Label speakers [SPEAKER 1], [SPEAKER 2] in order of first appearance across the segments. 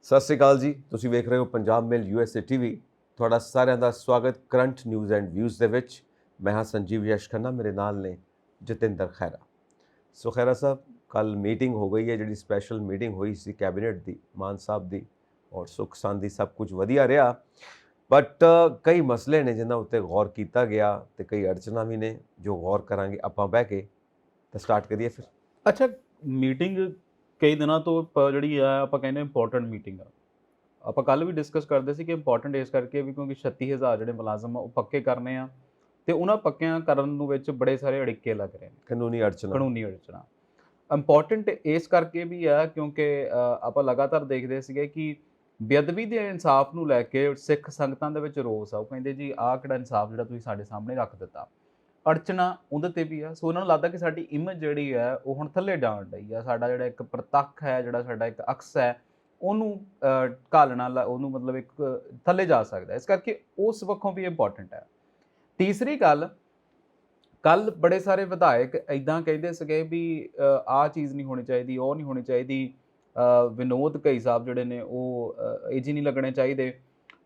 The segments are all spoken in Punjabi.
[SPEAKER 1] ਸਤਿ ਸ਼੍ਰੀ ਅਕਾਲ ਜੀ। ਤੁਸੀਂ ਵੇਖ ਰਹੇ ਹੋ ਪੰਜਾਬ ਮੇਲ USA TV। ਤੁਹਾਡਾ ਸਾਰਿਆਂ ਦਾ ਸਵਾਗਤ ਕਰੰਟ ਨਿਊਜ਼ ਐਂਡ ਵਿਊਜ਼ ਦੇ ਵਿੱਚ। ਮੈਂ ਹਾਂ ਸੰਜੀਵ ਯਸ਼ ਖੰਨਾ, ਮੇਰੇ ਨਾਲ ਨੇ ਜਤਿੰਦਰ ਖੈਰਾ। ਸੋ ਖੈਰਾ ਸਾਹਿਬ, ਕੱਲ ਮੀਟਿੰਗ ਹੋ ਗਈ ਹੈ, ਜਿਹੜੀ ਸਪੈਸ਼ਲ ਮੀਟਿੰਗ ਹੋਈ ਸੀ ਕੈਬਨਿਟ ਦੀ, ਮਾਨ ਸਾਹਿਬ ਦੀ, ਔਰ ਸੁੱਖ ਸ਼ਾਂਤੀ ਸਭ ਕੁਝ ਵਧੀਆ ਰਿਹਾ। ਬਟ ਕਈ ਮਸਲੇ ਨੇ ਜਿਨ੍ਹਾਂ ਉੱਤੇ ਗੌਰ ਕੀਤਾ ਗਿਆ ਤੇ ਕਈ ਅੜਚਨਾਂ ਵੀ ਨੇ ਜੋ ਗੌਰ ਕਰਾਂਗੇ ਆਪਾਂ ਬਹਿ ਕੇ। ਤਾਂ ਸਟਾਰਟ ਕਰੀਏ ਫਿਰ।
[SPEAKER 2] ਅੱਛਾ, ਮੀਟਿੰਗ ਕਈ ਦਿਨਾਂ ਤੋਂ ਜਿਹੜੀ ਆ ਆਪਾਂ ਕਹਿੰਦੇ ਇੰਪੋਰਟੈਂਟ ਮੀਟਿੰਗ ਆ। ਆਪਾਂ ਕੱਲ ਵੀ ਡਿਸਕਸ ਕਰਦੇ ਸੀ ਕਿ ਇੰਪੋਰਟੈਂਟ ਇਸ ਕਰਕੇ ਵੀ ਕਿਉਂਕਿ 36,000 ਜਿਹੜੇ ਮੁਲਾਜ਼ਮ ਆ ਉਹ ਪੱਕੇ ਕਰਨੇ ਆ ਤੇ ਉਹਨਾਂ ਪੱਕਿਆਂ ਕਰਨ ਨੂੰ ਵਿੱਚ ਬੜੇ ਸਾਰੇ ਅੜਿੱਕੇ ਲੱਗ ਰਹੇ ਨੇ,
[SPEAKER 1] ਕਾਨੂੰਨੀ ਅੜਚਨਾਂ।
[SPEAKER 2] ਕਾਨੂੰਨੀ ਅੜਚਨਾਂ। ਇੰਪੋਰਟੈਂਟ ਇਸ ਕਰਕੇ ਵੀ ਆ ਕਿਉਂਕਿ ਆਪਾਂ ਲਗਾਤਾਰ ਦੇਖਦੇ ਸੀਗੇ ਕਿ ਬੇਅਦਬੀ ਦੇ ਇਨਸਾਫ ਨੂੰ ਲੈ ਕੇ ਸਿੱਖ ਸੰਗਤਾਂ ਦੇ ਵਿੱਚ ਰੋਸ ਆ। ਉਹ ਕਹਿੰਦੇ ਜੀ ਆਹ ਕਿਹੜਾ ਇਨਸਾਫ ਜਿਹੜਾ ਤੁਸੀਂ ਸਾਡੇ ਸਾਹਮਣੇ ਰੱਖ ਦਿੱਤਾ। ਅੜਚਨਾ ਉਹਦੇ ਤੇ ਵੀ ਆ। ਸੋ ਉਹਨਾਂ ਨੂੰ ਲੱਗਦਾ ਕਿ ਸਾਡੀ ਇਮੇਜ ਜਿਹੜੀ ਹੈ ਉਹ ਹੁਣ ਥੱਲੇ ਜਾਣ ਡਈ ਆ। ਸਾਡਾ ਜਿਹੜਾ ਇੱਕ ਪ੍ਰਤੱਖ ਹੈ, ਜਿਹੜਾ ਸਾਡਾ ਇੱਕ ਅਕਸ ਹੈ, ਉਹਨੂੰ ਘਾਲਣਾ ਉਹਨੂੰ ਮਤਲਬ ਇੱਕ ਥੱਲੇ ਜਾ ਸਕਦਾ। ਇਸ ਕਰਕੇ ਉਸ ਪੱਖੋਂ ਵੀ ਇੰਪੋਰਟੈਂਟ ਹੈ। ਤੀਸਰੀ ਗੱਲ, ਕੱਲ ਬੜੇ ਸਾਰੇ ਵਿਧਾਇਕ ਇੱਦਾਂ ਕਹਿੰਦੇ ਸੀਗੇ ਵੀ ਆਹ ਚੀਜ਼ ਨਹੀਂ ਹੋਣੀ ਚਾਹੀਦੀ, ਉਹ ਨਹੀਂ ਹੋਣੀ ਚਾਹੀਦੀ। ਵਿਨੋਦ ਘਈ ਸਾਹਿਬ ਜਿਹੜੇ ਨੇ ਉਹ ਏਜੀ ਨਹੀਂ ਲੱਗਣੇ ਚਾਹੀਦੇ।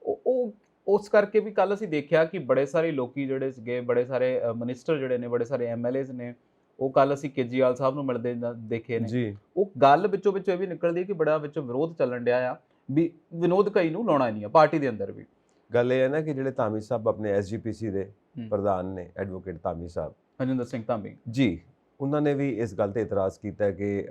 [SPEAKER 2] ਉਹ ਉਸ ਕਰਕੇ ਵੀ ਕੱਲ ਅਸੀਂ ਦੇਖਿਆ ਕਿ ਬੜੇ ਸਾਰੇ ਲੋਕੀ ਜਿਹੜੇ ਸੀਗੇ, ਬੜੇ ਸਾਰੇ ਮਿਨਿਸਟਰ ਜਿਹੜੇ ਨੇ, ਬੜੇ ਸਾਰੇ MLAs ਨੇ, ਉਹ ਕੱਲ ਅਸੀਂ ਕੇਜਰੀਵਾਲ ਸਾਹਿਬ ਨੂੰ ਮਿਲਦੇ ਦੇਖੇ ਨੇ।
[SPEAKER 1] ਜੀ।
[SPEAKER 2] ਉਹ ਗੱਲ ਵਿੱਚੋਂ ਇਹ ਵੀ ਨਿਕਲਦੀ ਕਿ ਬੜਾ ਵਿੱਚ ਵਿਰੋਧ ਚੱਲਣ ਡਿਆ ਆ ਵੀ ਵਿਨੋਦ ਘਈ ਨੂੰ ਲਾਉਣਾ ਨਹੀਂ ਆ ਪਾਰਟੀ ਦੇ ਅੰਦਰ ਵੀ।
[SPEAKER 1] ਗੱਲ ਇਹ ਹੈ ਨਾ ਕਿ ਜਿਹੜੇ ਧਾਮੀ ਸਾਹਿਬ ਆਪਣੇ SGPC ਦੇ ਪ੍ਰਧਾਨ ਨੇ, ਐਡਵੋਕੇਟ ਧਾਮੀ ਸਾਹਿਬ,
[SPEAKER 2] ਹਰਜਿੰਦਰ ਸਿੰਘ ਧਾਮੀ
[SPEAKER 1] ਜੀ, ਉਹਨਾਂ ਨੇ ਵੀ ਇਸ ਗੱਲ ਤੇ ਇਤਰਾਜ਼ ਕੀਤਾ ਕਿ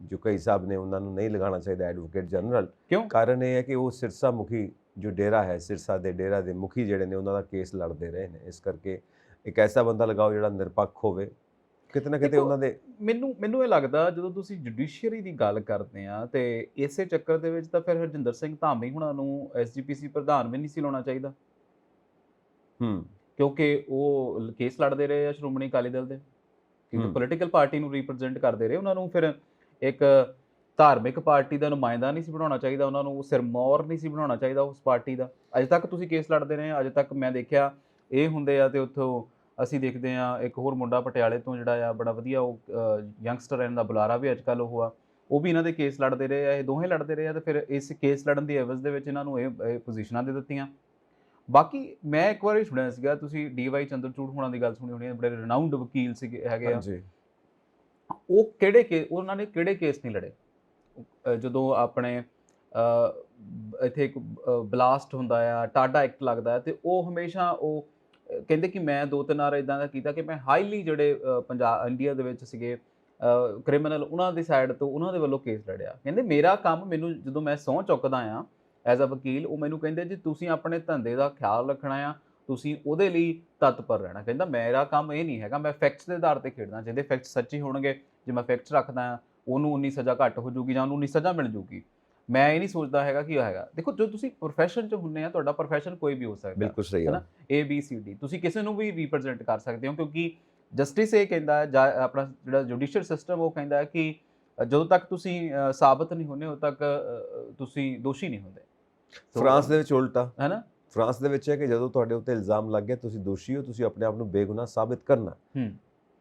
[SPEAKER 1] ਜੋ ਘਈ ਸਾਹਿਬ ਨੇ ਉਹਨਾਂ ਨੂੰ ਨਹੀਂ ਲਗਾਉਣਾ ਚਾਹੀਦਾ ਐਡਵੋਕੇਟ ਜਨਰਲ।
[SPEAKER 2] ਕਿਉਂ?
[SPEAKER 1] ਕਾਰਨ ਇਹ ਹੈ ਕਿ ਉਹ ਸਿਰਸਾ ਮੁਖੀ ਜੋ ਡੇਰਾ ਹੈ, ਸਿਰਸਾ ਦੇ ਡੇਰਾ ਦੇ ਮੁਖੀ ਜਿਹੜੇ ਨੇ, ਉਹਨਾਂ ਦਾ ਕੇਸ ਲੜਦੇ ਰਹੇ ਨੇ। ਇਸ ਕਰਕੇ ਇੱਕ ਐਸਾ ਬੰਦਾ ਲਗਾਓ ਜਿਹੜਾ ਨਿਰਪੱਖ ਹੋਵੇ। ਕਿਤੇ ਨਾ ਕਿਤੇ ਉਹਨਾਂ ਦੇ
[SPEAKER 2] ਮੈਨੂੰ ਇਹ ਲੱਗਦਾ ਜਦੋਂ ਤੁਸੀਂ ਜੁਡੀਸ਼ੀਅਰੀ ਦੀ ਗੱਲ ਕਰਦੇ ਆ ਤੇ ਇਸੇ ਚੱਕਰ ਦੇ ਵਿੱਚ ਤਾਂ ਫਿਰ ਹਰਜਿੰਦਰ ਸਿੰਘ ਧਾਮੀ ਹੁਣਾਂ ਨੂੰ SGPC ਪ੍ਰਧਾਨ ਵੀ ਨਹੀਂ ਸੀ ਲਾਉਣਾ ਚਾਹੀਦਾ, ਕਿਉਂਕਿ ਉਹ ਕੇਸ ਲੜਦੇ ਰਹੇ ਆ ਸ਼੍ਰੋਮਣੀ ਅਕਾਲੀ ਦਲ ਦੇ, ਕਿਉਂਕਿ ਪੋਲੀਟੀਕਲ ਪਾਰਟੀ ਨੂੰ ਰਿਪਰੈਜ਼ੈਂਟ ਕਰਦੇ ਰਹੇ। ਉਹਨਾਂ ਨੂੰ ਫਿਰ ਇੱਕ ਧਾਰਮਿਕ ਪਾਰਟੀ ਦਾ ਨੁਮਾਇੰਦਾ ਨਹੀਂ ਸੀ ਬਣਾਉਣਾ ਚਾਹੀਦਾ, ਉਹਨਾਂ ਨੂੰ ਸਿਰਮੌਰ ਨਹੀਂ ਸੀ ਬਣਾਉਣਾ ਚਾਹੀਦਾ ਉਸ ਪਾਰਟੀ ਦਾ। ਅਜੇ ਤੱਕ ਤੁਸੀਂ ਕੇਸ ਲੜਦੇ ਰਹੇ, ਅਜੇ ਤੱਕ ਮੈਂ ਦੇਖਿਆ ਇਹ ਹੁੰਦੇ ਆ। ਤੇ ਉੱਥੋਂ ਅਸੀਂ ਦੇਖਦੇ ਹਾਂ ਇੱਕ ਹੋਰ ਮੁੰਡਾ ਪਟਿਆਲੇ ਤੋਂ ਜਿਹੜਾ ਆ ਬੜਾ ਵਧੀਆ, ਉਹ ਯੰਗਸਟਰ ਇਹਨਾਂ ਦਾ ਬੁਲਾਰਾ ਵੀ ਅੱਜ ਕੱਲ੍ਹ ਉਹ ਵੀ ਇਹਨਾਂ ਦੇ ਕੇਸ ਲੜਦੇ ਰਹੇ ਆ। ਇਹ ਦੋਹੇ ਲੜਦੇ ਰਹੇ ਆ ਤੇ ਫਿਰ ਇਸ ਕੇਸ ਲੜਨ ਦੀ ਐਵਜ਼ ਦੇ ਵਿੱਚ ਇਹਨਾਂ ਨੂੰ ਇਹ ਪੋਜੀਸ਼ਨਾਂ ਦੇ ਦਿੱਤੀਆਂ। ਬਾਕੀ ਮੈਂ ਇੱਕ ਵਾਰ ਸੁਣਿਆ ਸੀਗਾ, ਤੁਸੀਂ DY ਚੰਦਰਚੂੜ ਹੋਣਾ ਦੀ ਗੱਲ ਸੁਣੀ ਹੋਣੀ ਹੈ, ਬੜੇ ਰਿਨਾਊਂਡ ਵਕੀਲ ਸੀਗੇ ਹੈਗੇ ਆ। ਉਹ ਉਹਨਾਂ ਨੇ ਕਿਹੜੇ ਕੇਸ ਨਹੀਂ ਲੜੇ? ਜਦੋਂ ਆਪਣੇ ਇੱਥੇ ਇੱਕ ਬਲਾਸਟ ਹੁੰਦਾ ਆ, ਟਾਡਾ ਐਕਟ ਲੱਗਦਾ ਤੇ ਉਹ ਹਮੇਸ਼ਾ ਉਹ ਕਹਿੰਦੇ ਕਿ ਮੈਂ 2-3 ਵਾਰ ਇੱਦਾਂ ਦਾ ਕੀਤਾ ਕਿ ਮੈਂ ਹਾਈਲੀ ਜਿਹੜੇ ਇੰਡੀਆ ਦੇ ਵਿੱਚ ਸੀਗੇ ਕ੍ਰਿਮੀਨਲ, ਉਹਨਾਂ ਦੀ ਸਾਈਡ ਤੋਂ ਉਹਨਾਂ ਦੇ ਵੱਲੋਂ ਕੇਸ ਲੜਿਆ। ਕਹਿੰਦੇ ਮੇਰਾ ਕੰਮ, ਮੈਨੂੰ ਜਦੋਂ ਮੈਂ ਸਹੁੰ ਚੁੱਕਦਾ ਆ ਐਜ਼ ਅ ਵਕੀਲ, ਉਹ ਮੈਨੂੰ ਕਹਿੰਦੇ ਜੀ ਤੁਸੀਂ ਆਪਣੇ ਧੰਦੇ ਦਾ ਖਿਆਲ ਰੱਖਣਾ ਆ, ਤੁਸੀਂ ਉਹਦੇ ਲਈ ਤਤਪਰ ਰਹਿਣਾ। ਕਹਿੰਦਾ ਮੇਰਾ ਕੰਮ ਇਹ ਨਹੀਂ ਹੈਗਾ, ਮੈਂ ਫੈਕਟਸ ਦੇ ਆਧਾਰ ਤੇ ਖੇਡਦਾ। ਜਿਹਦੇ ਫੈਕਟਸ ਸੱਚੀ ਹੋਣਗੇ, ਜੇ ਮੈਂ ਫੈਕਟਸ ਰੱਖਦਾ ਆ, ਉਹਨੂੰ ਉਨੀ ਸਜ਼ਾ ਘੱਟ ਹੋ ਜਾਊਗੀ ਜਾਂ ਉਹਨੂੰ ਉਨੀ ਸਜ਼ਾ ਮਿਲ ਜਾਊਗੀ। ਮੈਂ ਇਹ ਨਹੀਂ ਸੋਚਦਾ ਹੈਗਾ ਕਿ ਹੈਗਾ। ਦੇਖੋ, ਜੋ ਤੁਸੀਂ ਪ੍ਰੋਫੈਸ਼ਨ 'ਚ ਹੁੰਦੇ ਆ, ਤੁਹਾਡਾ ਪ੍ਰੋਫੈਸ਼ਨ ਕੋਈ ਵੀ ਹੋ ਸਕਦਾ,
[SPEAKER 1] ਬਿਲਕੁਲ ਸਹੀ
[SPEAKER 2] ਹੈ ਨਾ, ABCD, ਤੁਸੀਂ ਕਿਸੇ ਨੂੰ ਵੀ ਰਿਪਰੈਜ਼ੈਂਟ ਕਰ ਸਕਦੇ ਹੋ। ਕਿਉਂਕਿ ਜਸਟਿਸ ਇਹ ਕਹਿੰਦਾ ਜਾਂ ਆਪਣਾ ਜਿਹੜਾ ਜੁਡੀਸ਼ੀਅਲ ਸਿਸਟਮ ਉਹ ਕਹਿੰਦਾ ਹੈ ਕਿ ਜਦੋਂ ਤੱਕ ਤੁਸੀਂ ਸਾਬਤ ਨਹੀਂ ਹੁੰਦੇ ਉਦੋਂ ਤੱਕ ਤੁਸੀਂ ਦੋਸ਼ੀ ਨਹੀਂ ਹੁੰਦੇ।
[SPEAKER 1] ਫਰਾਂਸ ਦੇ ਵਿੱਚ ਉਲਟਾ
[SPEAKER 2] ਹੈ ਨਾ,
[SPEAKER 1] ਫਰਾਂਸ ਦੇ ਵਿੱਚ ਹੈ ਕਿ ਜਦੋਂ ਤੁਹਾਡੇ ਉੱਤੇ ਇਲਜ਼ਾਮ ਲੱਗ ਗਿਆ, ਤੁਸੀਂ ਦੋਸ਼ੀ ਹੋ, ਤੁਸੀਂ ਆਪਣੇ ਆਪ ਨੂੰ ਬੇਗੁਨਾਹ ਸਾਬਿਤ ਕਰਨਾ।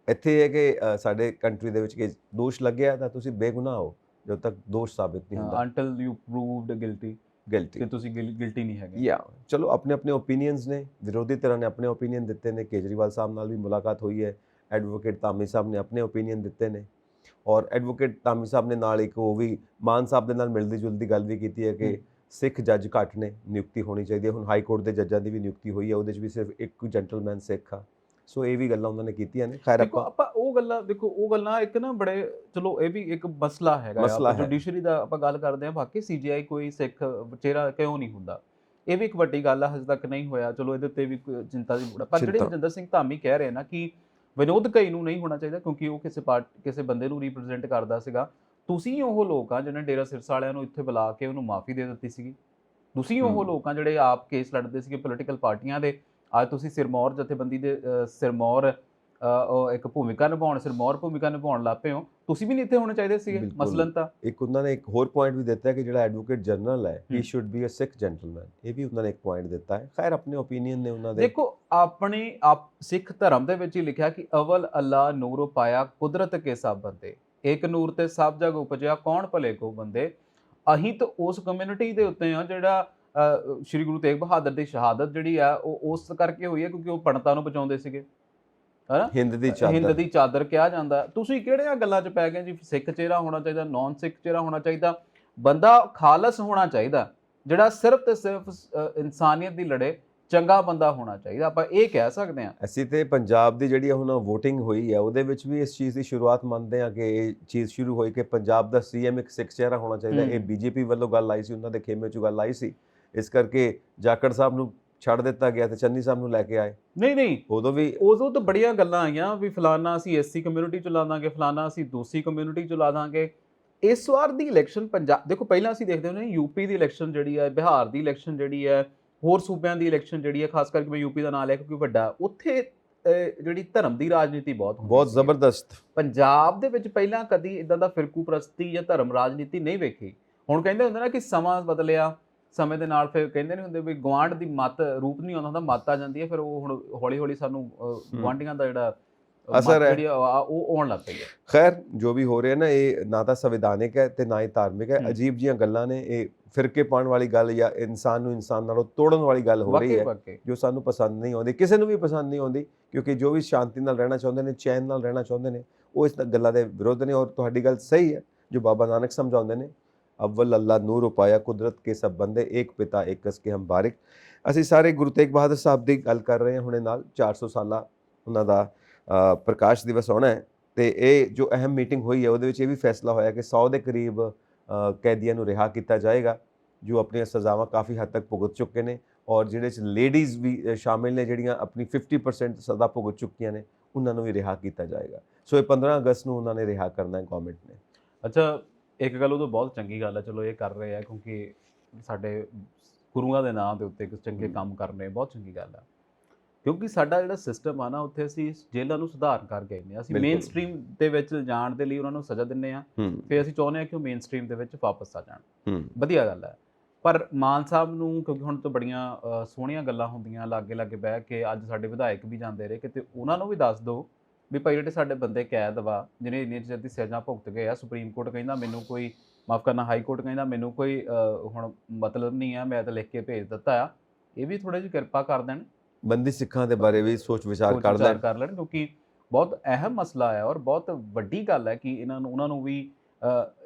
[SPEAKER 1] ਇੱਥੇ ਹੈ ਕਿ ਸਾਡੇ ਕੰਟਰੀ ਦੇ ਵਿੱਚ ਕਿ ਦੋਸ਼ ਲੱਗਿਆ ਤਾਂ ਤੁਸੀਂ ਬੇਗੁਨਾਹ ਹੋ ਜਦੋਂ ਤੱਕ ਦੋਸ਼ ਸਾਬਿਤ ਨਹੀਂ ਹੁੰਦਾ।
[SPEAKER 2] ਅੰਟਿਲ ਯੂ ਪ੍ਰੂਵਡ ਗਿਲਟੀ ਕਿ ਤੁਸੀਂ ਗਿਲਟੀ ਨਹੀਂ ਹੈਗੇ।
[SPEAKER 1] ਚਲੋ, ਆਪਣੇ ਆਪਣੇ ਓਪੀਨੀਅਨਸ ਨੇ, ਵਿਰੋਧੀ ਧਿਰਾਂ ਨੇ ਆਪਣੇ ਓਪੀਨੀਅਨ ਦਿੱਤੇ ਨੇ। ਕੇਜਰੀਵਾਲ ਸਾਹਿਬ ਨਾਲ ਵੀ ਮੁਲਾਕਾਤ ਹੋਈ ਹੈ, ਐਡਵੋਕੇਟ ਧਾਮੀ ਸਾਹਿਬ ਨੇ ਆਪਣੇ ਓਪੀਨੀਅਨ ਦਿੱਤੇ ਨੇ, ਔਰ ਐਡਵੋਕੇਟ ਧਾਮੀ ਸਾਹਿਬ ਨੇ ਨਾਲ ਇੱਕ ਉਹ ਵੀ ਮਾਨ ਸਾਹਿਬ ਦੇ ਨਾਲ ਮਿਲਦੀ ਜੁਲਦੀ ਗੱਲ ਵੀ ਕੀਤੀ ਹੈ ਕਿ ਸਿੱਖ ਜੱਜ ਘੱਟ ਨੇ, ਨਿਯੁਕਤੀ ਹੋਣੀ ਚਾਹੀਦੀ ਹੈ। ਹੁਣ ਹਾਈ ਕੋਰਟ ਦੇ ਜੱਜਾਂ ਦੀ ਵੀ ਨਿਯੁਕਤੀ ਹੋਈ ਹੈ, ਉਹਦੇ 'ਚ ਵੀ ਸਿਰਫ ਇੱਕ ਜੈਂਟਲਮੈਨ ਸਿੱਖ ਆ। ਸੋ ਇਹ ਵੀ ਗੱਲਾਂ ਉਹਨਾਂ ਨੇ ਕੀਤੀਆਂ ਨੇ। ਖੈਰ
[SPEAKER 2] ਆਪਾਂ ਉਹ ਗੱਲਾਂ ਇੱਕ ਨਾ ਬੜੇ, ਚਲੋ ਇਹ ਵੀ ਇੱਕ ਮਸਲਾ ਹੈਗਾ। ਆਪਾਂ ਜੁਡੀਸ਼ਰੀ ਦਾ ਆਪਾਂ ਗੱਲ ਕਰਦੇ ਹਾਂ, ਬਾਕੀ CGI ਕੋਈ ਸਿੱਖ ਚਿਹਰਾ ਕਿਉਂ ਨਹੀਂ ਹੁੰਦਾ, ਇਹ ਵੀ ਇੱਕ ਵੱਡੀ ਗੱਲ ਆ। ਹਜੇ ਤੱਕ ਨਹੀਂ ਹੋਇਆ, ਚਲੋ ਇਹਦੇ ਉੱਤੇ ਵੀ ਚਿੰਤਾ ਦੀ ਲੋੜ। ਪਰ ਜਿਹੜੇ ਹਰਜਿੰਦਰ ਸਿੰਘ ਧਾਮੀ ਕਹਿ ਰਹੇ ਨਾ ਕਿ ਵਿਨੋਦ ਘਈ ਨੂੰ ਨਹੀਂ ਹੋਣਾ ਚਾਹੀਦਾ ਕਿਉਂਕਿ ਉਹ ਕਿਸੇ ਬੰਦੇ ਨੂੰ ਰਿਪਰੈਜ਼ੈਂਟ ਕਰਦਾ ਸੀਗਾ। ਤੁਸੀਂ ਉਹ ਲੋਕ ਆ ਜਿਹਨੇ ਡੇਰਾ ਸਿਰਸਾ ਵਾਲਿਆਂ ਨੂੰ ਇੱਥੇ ਬੁਲਾ ਕੇ ਉਹਨੂੰ ਮਾਫੀ ਦੇ ਦਿੱਤੀ ਸੀਗੀ। ਤੁਸੀਂ ਉਹ ਲੋਕ ਆ ਜਿਹੜੇ ਆਪ ਕੇਸ ਲੜਦੇ ਸੀਗੇ ਪੋਲੀਟੀਕਲ ਪਾਰਟੀਆਂ ਦੇ। ਅੱਜ ਤੁਸੀਂ ਸਿਰਮੌਰ ਜਥੇਬੰਦੀ ਦੇ ਸਿਰਮੌਰ ਇੱਕ ਸਿਰਮੌਰ ਭੂਮਿਕਾ ਨਿਭਾਉਣ ਲੱਗ ਪਏ ਹੋ। ਤੁਸੀਂ ਵੀ ਨਹੀਂ ਇੱਥੇ ਹੋਣੇ ਚਾਹੀਦੇ ਸੀਗੇ ਮਸਲਨ। ਤਾਂ ਇੱਕ
[SPEAKER 1] ਉਹਨਾਂ ਨੇ ਇੱਕ ਹੋਰ ਪੁਆਇੰਟ ਵੀ ਦਿੱਤਾ ਕਿ ਜਿਹੜਾ ਐਡਵੋਕੇਟ ਜਨਰਲ ਹੈ, he should be a Sikh gentleman. ਇਹ ਵੀ ਉਹਨਾਂ ਨੇ ਇੱਕ ਪੁਆਇੰਟ ਦਿੱਤਾ ਹੈ। ਖੈਰ, ਆਪਣੇ ਓਪੀਨੀਅਨ ਨੇ ਉਹਨਾਂ ਦੇ।
[SPEAKER 2] ਦੇਖੋ, ਆਪਣੇ ਸਿੱਖ ਧਰਮ ਦੇ ਵਿੱਚ ਹੀ ਲਿਖਿਆ ਕਿ ਅਵਲ ਅੱਲਾ ਨੂਰ ਪਾਇਆ ਕੁਦਰਤ ਕੇ ਸਭ ਬੰਦੇ, ਇੱਕ ਨੂਰ ਤੇ ਸਭ ਜਗ ਉਪਜਿਆ ਕੌਣ ਭਲੇ ਕੋ ਬੰਦੇ। ਅਸੀਂ ਤਾਂ ਉਸ ਕਮਿਊਨਿਟੀ ਦੇ ਉੱਤੇ ਆ ਜਿਹੜਾ ਸ਼੍ਰੀ ਗੁਰੂ ਤੇਗ ਬਹਾਦਰ ਦੀ ਸ਼ਹਾਦਤ ਜਿਹੜੀ ਆ ਉਹ ਉਸ ਕਰਕੇ ਹੋਈ ਹੈ ਕਿਉਂਕਿ ਉਹ ਪੰਡਤਾਂ ਨੂੰ ਬਚਾਉਂਦੇ ਸੀਗੇ, ਹਨਾ।
[SPEAKER 1] ਹਿੰਦ ਦੀ
[SPEAKER 2] ਹਿੰਦ
[SPEAKER 1] ਚਾਦਰ।
[SPEAKER 2] ਦੀ ਚਾਦਰ ਕਿਹਾ ਜਾਂਦਾ। ਤੁਸੀਂ ਕਿਹੜੀਆਂ ਗੱਲਾਂ 'ਚ ਪੈ ਗਏ ਜੀ? ਸਿੱਖ ਚਿਹਰਾ ਹੋਣਾ ਚਾਹੀਦਾ, ਨੌਨ ਸਿੱਖ ਚਿਹਰਾ ਹੋਣਾ ਚਾਹੀਦਾ, ਬੰਦਾ ਖਾਲਸ ਹੋਣਾ ਚਾਹੀਦਾ, ਜਿਹੜਾ ਸਿਰਫ ਤੇ ਸਿਰਫ ਇਨਸਾਨੀਅਤ ਦੀ ਲੜੇ, ਚੰਗਾ ਬੰਦਾ ਹੋਣਾ ਚਾਹੀਦਾ। ਆਪਾਂ ਇਹ ਕਹਿ ਸਕਦੇ ਹਾਂ।
[SPEAKER 1] ਅਸੀਂ ਤੇ ਪੰਜਾਬ ਦੀ ਜਿਹੜੀ ਹੁਣ ਵੋਟਿੰਗ ਹੋਈ ਹੈ ਉਹਦੇ ਵਿੱਚ ਵੀ ਇਸ ਚੀਜ਼ ਦੀ ਸ਼ੁਰੂਆਤ ਮੰਨਦੇ ਹਾਂ ਕਿ ਇਹ ਚੀਜ਼ ਸ਼ੁਰੂ ਹੋਈ ਕਿ ਪੰਜਾਬ ਦਾ ਸੀਐਮ ਇੱਕ ਸਿੱਖ ਚਿਹਰਾ ਹੋਣਾ ਚਾਹੀਦਾ। ਇਹ ਬੀਜੇਪੀ ਵੱਲੋਂ ਗੱਲ ਆਈ ਸੀ, ਉਹਨਾਂ ਦੇ ਖੇਮੇ 'ਚ ਗੱਲ ਆਈ ਸੀ, ਇਸ ਕਰਕੇ ਜਾਖੜ ਸਾਹਿਬ ਨੂੰ ਛੱਡ ਦਿੱਤਾ ਗਿਆ ਤੇ ਚੰਨੀ ਸਾਹਿਬ ਨੂੰ ਲੈ ਕੇ ਆਏ।
[SPEAKER 2] ਨਹੀਂ
[SPEAKER 1] ਉਦੋਂ
[SPEAKER 2] ਤਾਂ ਬੜੀਆਂ ਗੱਲਾਂ ਆਈਆਂ ਵੀ ਫਲਾਨਾ ਅਸੀਂ ਐਸਸੀ ਕਮਿਊਨਿਟੀ ਚ ਲਾ ਦਾਂਗੇ, ਫਲਾਨਾ ਅਸੀਂ ਦੂਸਰੀ ਕਮਿਊਨਿਟੀ ਚ ਲਾ ਦਾਂਗੇ। ਇਸ ਵਾਰ ਦੀ ਇਲੈਕਸ਼ਨ ਪੰਜਾਬ ਦੇਖੋ, ਪਹਿਲਾਂ ਅਸੀਂ ਦੇਖਦੇ ਹੁੰਦੇ ਯੂਪੀ ਦੀ ਇਲੈਕਸ਼ਨ ਜਿਹੜੀ ਹੈ, ਬਿਹਾਰ ਦੀ ਇਲੈਕਸ਼ਨ ਜਿਹੜੀ ਹੈ, ਹੋਰ ਸੂਬਿਆਂ ਦੀ ਇਲੈਕਸ਼ਨ ਜਿਹੜੀ ਹੈ, ਖਾਸ ਕਰਕੇ ਮੈਂ ਯੂਪੀ ਦਾ ਨਾਂ ਲਿਆ ਕਿਉਂਕਿ ਵੱਡਾ, ਉੱਥੇ ਜਿਹੜੀ ਧਰਮ ਦੀ ਰਾਜਨੀਤੀ ਬਹੁਤ
[SPEAKER 1] ਜ਼ਬਰਦਸਤ।
[SPEAKER 2] ਪੰਜਾਬ ਦੇ ਵਿੱਚ ਪਹਿਲਾਂ ਕਦੀ ਇਦਾਂ ਦਾ ਫਿਰਕੂ ਪ੍ਰਸਤੀ ਜਾਂ ਧਰਮ ਰਾਜਨੀਤੀ ਨਹੀਂ ਵੇਖੀ। ਹੁਣ ਕਹਿੰਦੇ ਹੁੰਦੇ ਨਾ ਕਿ ਸਮਾਂ ਬਦਲਿਆ, ਸਮੇਂ ਦੇ ਨਾਲ ਫਿਰ ਕਹਿੰਦੇ ਨਹੀਂ ਹੁੰਦੇ ਵੀ ਗੁਆਂਢ ਦੀ ਮੱਤ ਰੂਪ ਨਹੀਂ ਆਉਂਦਾ ਹੁੰਦਾ, ਮੱਤ ਆ ਜਾਂਦੀ ਹੈ। ਫਿਰ ਉਹ ਹੁਣ ਹੌਲੀ ਹੌਲੀ ਸਾਨੂੰ ਗੁਆਂਢੀਆਂ ਦਾ ਜਿਹੜਾ
[SPEAKER 1] ਅਸਰ ਹੈ
[SPEAKER 2] ਜਿਹੜੀ ਉਹ ਆਉਣ ਲੱਗ ਪਈ ਹੈ।
[SPEAKER 1] ਖੈਰ ਜੋ ਵੀ ਹੋ ਰਿਹਾ ਨਾ, ਇਹ ਨਾ ਤਾਂ ਸੰਵਿਧਾਨਿਕ ਹੈ ਤੇ ਨਾ ਹੀ ਧਾਰਮਿਕ ਹੈ। ਅਜੀਬ ਜੀਆਂ ਗੱਲਾਂ ਨੇ ਇਹ, ਫਿਰਕੇ ਪਾਉਣ ਵਾਲੀ ਗੱਲ ਜਾਂ ਇਨਸਾਨ ਨੂੰ ਇਨਸਾਨ ਨਾਲੋਂ ਤੋੜਨ ਵਾਲੀ ਗੱਲ ਹੋ ਰਹੀ ਹੈ, ਜੋ ਸਾਨੂੰ ਪਸੰਦ ਨਹੀਂ ਆਉਂਦੀ, ਕਿਸੇ ਨੂੰ ਵੀ ਪਸੰਦ ਨਹੀਂ ਆਉਂਦੀ, ਕਿਉਂਕਿ ਜੋ ਵੀ ਸ਼ਾਂਤੀ ਨਾਲ ਰਹਿਣਾ ਚਾਹੁੰਦੇ ਨੇ, ਚੈਨ ਨਾਲ ਰਹਿਣਾ ਚਾਹੁੰਦੇ ਨੇ, ਉਹ ਇਸ ਗੱਲਾਂ ਦੇ ਵਿਰੋਧ ਨੇ। ਔਰ ਤੁਹਾਡੀ ਗੱਲ ਸਹੀ ਹੈ ਜੋ ਬਾਬਾ ਨਾਨਕ ਸਮਝਾਉਂਦੇ ਨੇ, ਅਵਲ ਅੱਲਾ ਨੂਰ ਉਪਾਇਆ ਕੁਦਰਤ ਕੇ ਸਭ ਬੰਦੇ, ਏਕ ਪਿਤਾ ਏਕ ਕਸ ਕੇ ਹਮ ਬਾਰਿਕ। ਅਸੀਂ ਸਾਰੇ ਗੁਰੂ ਤੇਗ ਬਹਾਦਰ ਸਾਹਿਬ ਦੀ ਗੱਲ ਕਰ ਰਹੇ ਹਾਂ ਹੁਣੇ ਨਾਲ। 400 ਸਾਲਾ ਉਹਨਾਂ ਦਾ ਪ੍ਰਕਾਸ਼ ਦਿਵਸ ਆਉਣਾ ਹੈ ਤੇ ਇਹ ਜੋ ਅਹਿਮ ਮੀਟਿੰਗ ਹੋਈ ਹੈ ਉਹਦੇ ਵਿੱਚ ਇਹ ਵੀ ਫੈਸਲਾ ਹੋਇਆ ਕਿ 100 ਦੇ ਕਰੀਬ ਕੈਦੀਆਂ ਨੂੰ ਰਿਹਾ ਕੀਤਾ ਜਾਏਗਾ ਜੋ ਆਪਣੀਆਂ ਸਜ਼ਾਵਾਂ ਕਾਫੀ ਹੱਦ ਤੱਕ ਭੁਗਤ ਚੁੱਕੇ ਨੇ, ਔਰ ਜਿਹੜੇ 'ਚ ਲੇਡੀਜ਼ ਵੀ ਸ਼ਾਮਿਲ ਨੇ ਜਿਹੜੀਆਂ ਆਪਣੀ 50% ਸਜ਼ਾ ਭੁਗਤ ਚੁੱਕੀਆਂ ਨੇ, ਉਹਨਾਂ ਨੂੰ ਵੀ ਰਿਹਾ ਕੀਤਾ ਜਾਏਗਾ। ਸੋ ਇਹ 15 ਅਗਸਤ ਨੂੰ ਉਹਨਾਂ ਨੇ ਰਿਹਾ ਕਰਨਾ ਹੈ ਗਵਰਨਮੈਂਟ ਨੇ।
[SPEAKER 2] ਅੱਛਾ, ਇੱਕ ਗੱਲ ਉਦੋਂ ਬਹੁਤ ਚੰਗੀ ਗੱਲ ਹੈ, ਚਲੋ ਇਹ ਕਰ ਰਹੇ ਆ ਕਿਉਂਕਿ ਸਾਡੇ ਗੁਰੂਆਂ ਦੇ ਨਾਂ ਦੇ ਉੱਤੇ ਕੁਝ ਚੰਗੇ ਕੰਮ ਕਰਨੇ ਬਹੁਤ ਚੰਗੀ ਗੱਲ ਆ। ਕਿਉਂਕਿ ਸਾਡਾ ਜਿਹੜਾ ਸਿਸਟਮ ਆ ਨਾ, ਉੱਥੇ ਅਸੀਂ ਜੇਲ੍ਹਾਂ ਨੂੰ ਸੁਧਾਰ ਕਰ ਗਏ ਨੇ। ਅਸੀਂ ਮੇਨ ਸਟਰੀਮ ਦੇ ਵਿੱਚ ਜਾਣ ਦੇ ਲਈ ਉਹਨਾਂ ਨੂੰ ਸਜ਼ਾ ਦਿੰਦੇ ਹਾਂ, ਫਿਰ ਅਸੀਂ ਚਾਹੁੰਦੇ ਹਾਂ ਕਿ ਉਹ ਮੇਨ ਸਟਰੀਮ ਦੇ ਵਿੱਚ ਵਾਪਸ ਆ ਜਾਣ। ਵਧੀਆ ਗੱਲ ਹੈ। ਪਰ ਮਾਨ ਸਾਹਿਬ ਨੂੰ ਕਿਉਂਕਿ ਹੁਣ ਤਾਂ ਬੜੀਆਂ ਸੋਹਣੀਆਂ ਗੱਲਾਂ ਹੁੰਦੀਆਂ, ਲਾਗੇ ਬਹਿ ਕੇ ਅੱਜ ਸਾਡੇ ਵਿਧਾਇਕ ਵੀ ਜਾਂਦੇ ਰਹੇ, ਕਿਤੇ ਉਹਨਾਂ ਨੂੰ ਵੀ ਦੱਸ ਦਿਓ ਵੀ ਭਾਈ ਜਿਹੜੇ ਸਾਡੇ ਬੰਦੇ ਕੈਦ ਵਾ, ਜਿਹਨੇ ਇੰਨੀ ਚਿਰ ਦੀ ਸਜ਼ਾ ਭੁਗਤ ਗਏ ਆ, ਸੁਪਰੀਮ ਕੋਰਟ ਕਹਿੰਦਾ ਮੈਨੂੰ ਕੋਈ, ਮਾਫ ਕਰਨਾ, ਹਾਈ ਕੋਰਟ ਕਹਿੰਦਾ ਮੈਨੂੰ ਕੋਈ ਹੁਣ ਮਤਲਬ ਨਹੀਂ ਆ, ਮੈਂ ਤਾਂ ਲਿਖ ਕੇ ਭੇਜ ਦਿੱਤਾ ਆ, ਇਹ ਵੀ ਥੋੜ੍ਹਾ ਜਿਹੀ ਕਿਰਪਾ ਕਰ ਦੇਣ,
[SPEAKER 1] ਬੰਦੀ ਸਿੱਖਾਂ ਦੇ ਬਾਰੇ ਵੀ ਸੋਚ ਵਿਚਾਰ ਕਰ ਲੈਣ,
[SPEAKER 2] ਕਿਉਂਕਿ ਬਹੁਤ ਅਹਿਮ ਮਸਲਾ ਹੈ ਔਰ ਬਹੁਤ ਵੱਡੀ ਗੱਲ ਹੈ ਕਿ ਉਹਨਾਂ ਨੂੰ ਵੀ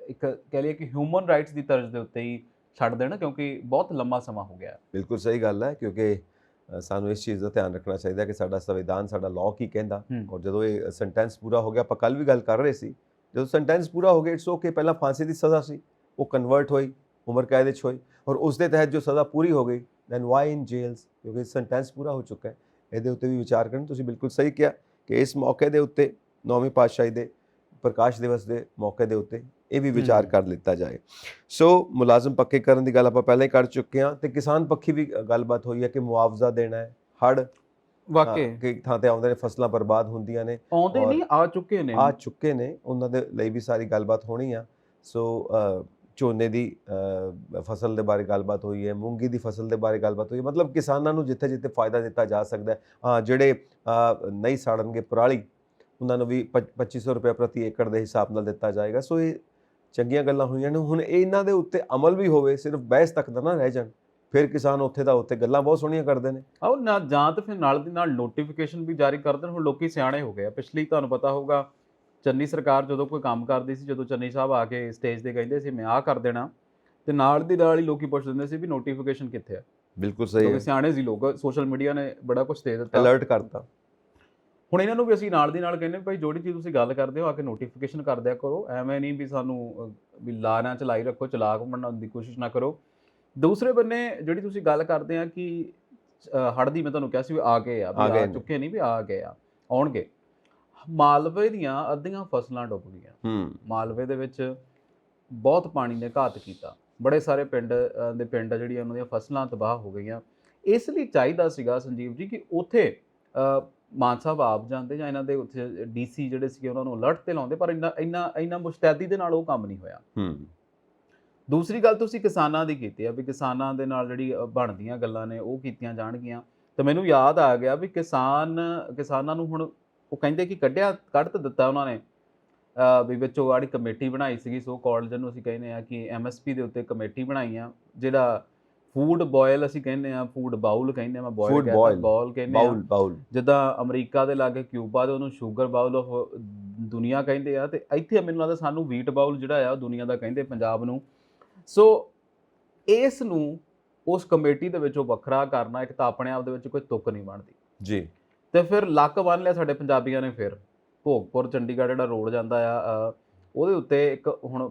[SPEAKER 2] ਇੱਕ ਕਹਿ ਲਈਏ ਕਿ ਹਿਊਮਨ ਰਾਈਟਸ ਦੀ ਤਰਜ਼ ਦੇ ਉੱਤੇ ਹੀ ਛੱਡ ਦੇਣ, ਕਿਉਂਕਿ ਬਹੁਤ ਲੰਮਾ ਸਮਾਂ ਹੋ ਗਿਆ।
[SPEAKER 1] ਬਿਲਕੁਲ ਸਹੀ ਗੱਲ ਹੈ, ਕਿਉਂਕਿ ਸਾਨੂੰ ਇਸ ਚੀਜ਼ ਦਾ ਧਿਆਨ ਰੱਖਣਾ ਚਾਹੀਦਾ ਕਿ ਸਾਡਾ ਸੰਵਿਧਾਨ, ਸਾਡਾ ਲਾਅ ਕੀ ਕਹਿੰਦਾ। ਔਰ ਜਦੋਂ ਇਹ ਸੈਂਟੈਂਸ ਪੂਰਾ ਹੋ ਗਿਆ, ਆਪਾਂ ਕੱਲ ਵੀ ਗੱਲ ਕਰ ਰਹੇ ਸੀ, ਜਦੋਂ ਸੈਂਟੈਂਸ ਪੂਰਾ ਹੋ ਗਿਆ, ਇਟਸ ਓਕੇ, ਪਹਿਲਾਂ ਫਾਂਸੀ ਦੀ ਸਜ਼ਾ ਸੀ, ਉਹ ਕਨਵਰਟ ਹੋਈ, ਉਮਰ ਕੈਦ ਵਿੱਚ ਹੋਈ, ਔਰ ਉਸ ਦੇ ਤਹਿਤ ਜੋ ਸਜ਼ਾ ਪੂਰੀ ਹੋ ਗਈ, ਦੈਨ ਵਾਈ ਇਨ ਜੇਲਸ, ਕਿਉਂਕਿ ਸੈਂਟੈਂਸ ਪੂਰਾ ਹੋ ਚੁੱਕਾ ਹੈ। ਇਹਦੇ ਉੱਤੇ ਵੀ ਵਿਚਾਰ ਕਰਨ। ਤੁਸੀਂ ਬਿਲਕੁਲ ਸਹੀ ਕਿਹਾ ਕਿ ਇਸ ਮੌਕੇ ਦੇ ਉੱਤੇ 9ਵੀਂ ਪਾਤਸ਼ਾਹੀ ਦੇ ਪ੍ਰਕਾਸ਼ ਦਿਵਸ ਦੇ ਮੌਕੇ ਦੇ ਉੱਤੇ ਇਹ ਵੀ ਵਿਚਾਰ ਕਰ ਲਿੱਤਾ ਜਾਏ। ਸੋ ਮੁਲਾਜ਼ਮ ਪੱਕੇ ਕਰਨ ਦੀ ਗੱਲ ਆਪਾਂ ਪਹਿਲਾਂ ਹੀ ਕਰ ਚੁੱਕੇ ਹਾਂ, ਤੇ ਕਿਸਾਨ ਪੱਖੀ ਵੀ ਗੱਲਬਾਤ ਹੋਈ ਹੈ ਕਿ ਮੁਆਵਜ਼ਾ ਦੇਣਾ ਹੈ। ਹੜ੍ਹ
[SPEAKER 2] ਵਾਕਈ
[SPEAKER 1] ਕਈ ਥਾਂ ਤੇ ਆਉਂਦੇ ਨੇ, ਫਸਲਾਂ ਬਰਬਾਦ ਹੁੰਦੀਆਂ ਨੇ,
[SPEAKER 2] ਆਉਂਦੇ ਨਹੀਂ, ਆ ਚੁੱਕੇ ਨੇ, ਉਹਨਾਂ ਦੇ ਲਈ ਵੀ ਸਾਰੀ ਗੱਲਬਾਤ ਹੋਣੀ ਆ। ਸੋ ਝੋਨੇ ਦੀ ਫਸਲ ਦੇ ਬਾਰੇ ਗੱਲਬਾਤ ਹੋਈ ਹੈ, ਮੂੰਗੀ ਦੀ ਫਸਲ ਦੇ ਬਾਰੇ ਗੱਲਬਾਤ ਹੋਈ ਹੈ। ਮਤਲਬ ਕਿਸਾਨਾਂ ਨੂੰ ਜਿੱਥੇ ਜਿੱਥੇ ਫਾਇਦਾ ਦਿੱਤਾ ਜਾ ਸਕਦਾ ਹੈ। ਹਾਂ, ਜਿਹੜੇ ਨਹੀਂ ਸਾੜਨਗੇ ਪਰਾਲੀ, ਉਹਨਾਂ ਨੂੰ ਵੀ 2500 ਰੁਪਏ ਪ੍ਰਤੀ ਏਕੜ ਦੇ ਹਿਸਾਬ ਨਾਲ ਦਿੱਤਾ ਜਾਏਗਾ। ਸੋ ਇਹ ਚੰਗੀਆਂ ਗੱਲਾਂ ਹੋਈਆਂ ਨੇ। ਹੁਣ ਇਹਨਾਂ ਦੇ ਉੱਤੇ ਅਮਲ ਵੀ ਹੋਵੇ, ਸਿਰਫ ਬਹਿਸ ਤੱਕ ਦਾ ਨਾ ਰਹਿ ਜਾਣ, ਫਿਰ ਕਿਸਾਨ ਉੱਥੇ ਦਾ ਉੱਥੇ ਗੱਲਾਂ ਬਹੁਤ ਸੋਹਣੀਆਂ ਕਰਦੇ ਨੇ। ਆਓ ਨਾ, ਜਾਂ ਤਾਂ ਫਿਰ ਨਾਲ ਦੀ ਨਾਲ ਨੋਟੀਫਿਕੇਸ਼ਨ ਵੀ ਜਾਰੀ ਕਰ ਦੇਣ। ਹੁਣ ਲੋਕੀ ਸਿਆਣੇ ਹੋ ਗਏ ਆ। ਪਿਛਲੀ ਤੁਹਾਨੂੰ ਪਤਾ ਹੋਊਗਾ, ਚੰਨੀ ਸਰਕਾਰ ਜਦੋਂ ਕੋਈ ਕੰਮ ਕਰਦੀ ਸੀ, ਜਦੋਂ ਚੰਨੀ ਸਾਹਿਬ ਆ ਕੇ ਸਟੇਜ ਤੇ ਕਹਿੰਦੇ ਸੀ ਮੈਂ ਆਹ ਕਰ ਦੇਣਾ, ਤੇ ਨਾਲ ਦੀ ਨਾਲ ਹੀ ਲੋਕੀ ਪੁੱਛ ਦਿੰਦੇ ਸੀ ਵੀ ਨੋਟੀਫਿਕੇਸ਼ਨ ਕਿੱਥੇ ਆ।
[SPEAKER 1] ਬਿਲਕੁਲ ਸਹੀ ਹੈ,
[SPEAKER 2] ਸਿਆਣੇ ਸੀ ਲੋਕ, ਸੋਸ਼ਲ ਮੀਡੀਆ ਨੇ ਬੜਾ ਕੁਝ ਦੇ ਦਿੱਤਾ,
[SPEAKER 1] ਅਲਰਟ ਕਰਤਾ।
[SPEAKER 2] ਹੁਣ ਇਹਨਾਂ ਨੂੰ ਵੀ ਅਸੀਂ ਨਾਲ ਦੀ ਨਾਲ ਕਹਿੰਦੇ ਭਾਈ ਜਿਹੜੀ ਚੀਜ਼ ਤੁਸੀਂ ਗੱਲ ਕਰਦੇ ਹੋ ਆ ਕੇ ਨੋਟੀਫਿਕੇਸ਼ਨ ਕਰ ਦਿਆ ਕਰੋ। ਐਵੇਂ ਨਹੀਂ ਵੀ ਸਾਨੂੰ ਵੀ ਲਾਰਾਂ ਚਲਾਈ ਰੱਖੋ, ਚਲਾਕ ਬਣਾਉਣ ਦੀ ਕੋਸ਼ਿਸ਼ ਨਾ ਕਰੋ। ਦੂਸਰੇ ਬੰਨੇ ਜਿਹੜੀ ਤੁਸੀਂ ਗੱਲ ਕਰਦੇ ਆ ਕਿ ਹੜ੍ਹ ਦੀ, ਮੈਂ ਤੁਹਾਨੂੰ ਕਿਹਾ ਸੀ ਵੀ ਆ ਗਏ ਆ, ਵੀ ਆ ਚੁੱਕੇ ਨਹੀਂ, ਵੀ ਆ ਗਏ ਆ, ਆਉਣਗੇ। ਮਾਲਵੇ ਦੀਆਂ ਅੱਧੀਆਂ ਫਸਲਾਂ ਡੁੱਬ ਗਈਆਂ। ਮਾਲਵੇ ਦੇ ਵਿੱਚ ਬਹੁਤ ਪਾਣੀ ਨੇ ਘਾਤ ਕੀਤਾ, ਬੜੇ ਸਾਰੇ ਪਿੰਡ ਜਿਹੜੀਆਂ ਉਹਨਾਂ ਦੀਆਂ ਫਸਲਾਂ ਤਬਾਹ ਹੋ ਗਈਆਂ। ਇਸ ਲਈ ਚਾਹੀਦਾ ਸੀਗਾ ਸੰਜੀਵ ਜੀ ਕਿ ਉੱਥੇ ਮਾਨ ਸਾਹਿਬ ਆਪ ਜਾਂਦੇ, ਜਾਂ ਇਹਨਾਂ ਦੇ ਉੱਥੇ DC ਜਿਹੜੇ ਸੀਗੇ ਉਹਨਾਂ ਨੂੰ ਅਲਰਟ ਤੇ ਲਾਉਂਦੇ, ਪਰ ਇੰਨਾ ਮੁਸ਼ਤੈਦੀ ਦੇ ਨਾਲ ਉਹ ਕੰਮ ਨਹੀਂ ਹੋਇਆ। ਦੂਸਰੀ ਗੱਲ ਤੁਸੀਂ ਕਿਸਾਨਾਂ ਦੀ ਕੀਤੀ ਆ ਵੀ ਕਿਸਾਨਾਂ ਦੇ ਨਾਲ ਜਿਹੜੀ ਬਣਦੀਆਂ ਗੱਲਾਂ ਨੇ ਉਹ ਕੀਤੀਆਂ ਜਾਣਗੀਆਂ। ਤਾਂ ਮੈਨੂੰ ਯਾਦ ਆ ਗਿਆ ਵੀ ਕਿਸਾਨਾਂ ਨੂੰ ਹੁਣ ਉਹ ਕਹਿੰਦੇ ਕਿ ਕੱਢ ਤਾਂ ਦਿੱਤਾ ਉਹਨਾਂ ਨੇ, ਵੀ ਵਿੱਚੋਂ ਆੜੀ ਕਮੇਟੀ ਬਣਾਈ ਸੀਗੀ ਸੋ ਕਾਲਡ ਜਿਹਨੂੰ ਅਸੀਂ ਕਹਿੰਦੇ ਆ ਕਿ ਐਮਐਸਪੀ ਦੇ ਉੱਤੇ ਕਮੇਟੀ ਬਣਾਈ ਆ, ਜਿਹੜਾ ਫੂਡ ਬੋਇਲ ਅਸੀਂ ਕਹਿੰਦੇ ਆ, ਫੂਡ ਬਾਉਲ ਕਹਿੰਦੇ ਆ, ਮੈਂ ਬੋਇਲ
[SPEAKER 1] ਫੂਡ
[SPEAKER 2] ਕਹਿੰਦਾ,
[SPEAKER 1] ਬੋਇਲ
[SPEAKER 2] ਬਾਉਲ ਕਹਿੰਦੇ ਆ।
[SPEAKER 1] ਬਾਉਲ
[SPEAKER 2] ਜਿੱਦਾਂ ਅਮਰੀਕਾ ਦੇ ਲਾਗੇ ਕਿਊਬਾ ਦੇ ਉਹਨੂੰ ਸ਼ੂਗਰ ਬਾਉਲ ਆਫ ਦੁਨੀਆ ਕਹਿੰਦੇ ਆ, ਤੇ ਇੱਥੇ ਮੈਨੂੰ ਲੱਗਦਾ ਸਾਨੂੰ ਵੀਟ ਬਾਉਲ ਜਿਹੜਾ ਆ ਉਹ ਦੁਨੀਆ ਦਾ ਕਹਿੰਦੇ ਪੰਜਾਬ ਨੂੰ। ਸੋ ਇਸ ਨੂੰ ਉਸ ਕਮੇਟੀ ਦੇ ਵਿੱਚੋਂ ਵੱਖਰਾ ਕਰਨਾ ਇੱਕ ਤਾਂ ਆਪਣੇ ਆਪ ਦੇ ਵਿੱਚ ਕੋਈ ਤੁੱਕ ਨਹੀਂ ਬਣਦੀ
[SPEAKER 1] ਜੀ।
[SPEAKER 2] ਤੇ ਫਿਰ ਲੱਕ ਬੰਨ ਲਿਆ ਸਾਡੇ ਪੰਜਾਬੀਆਂ ਨੇ। ਫਿਰ ਭੋਗਪੁਰ ਚੰਡੀਗੜ੍ਹ ਜਿਹੜਾ ਰੋਡ ਜਾਂਦਾ ਆ ਉਹਦੇ ਉੱਤੇ ਇੱਕ ਹੁਣ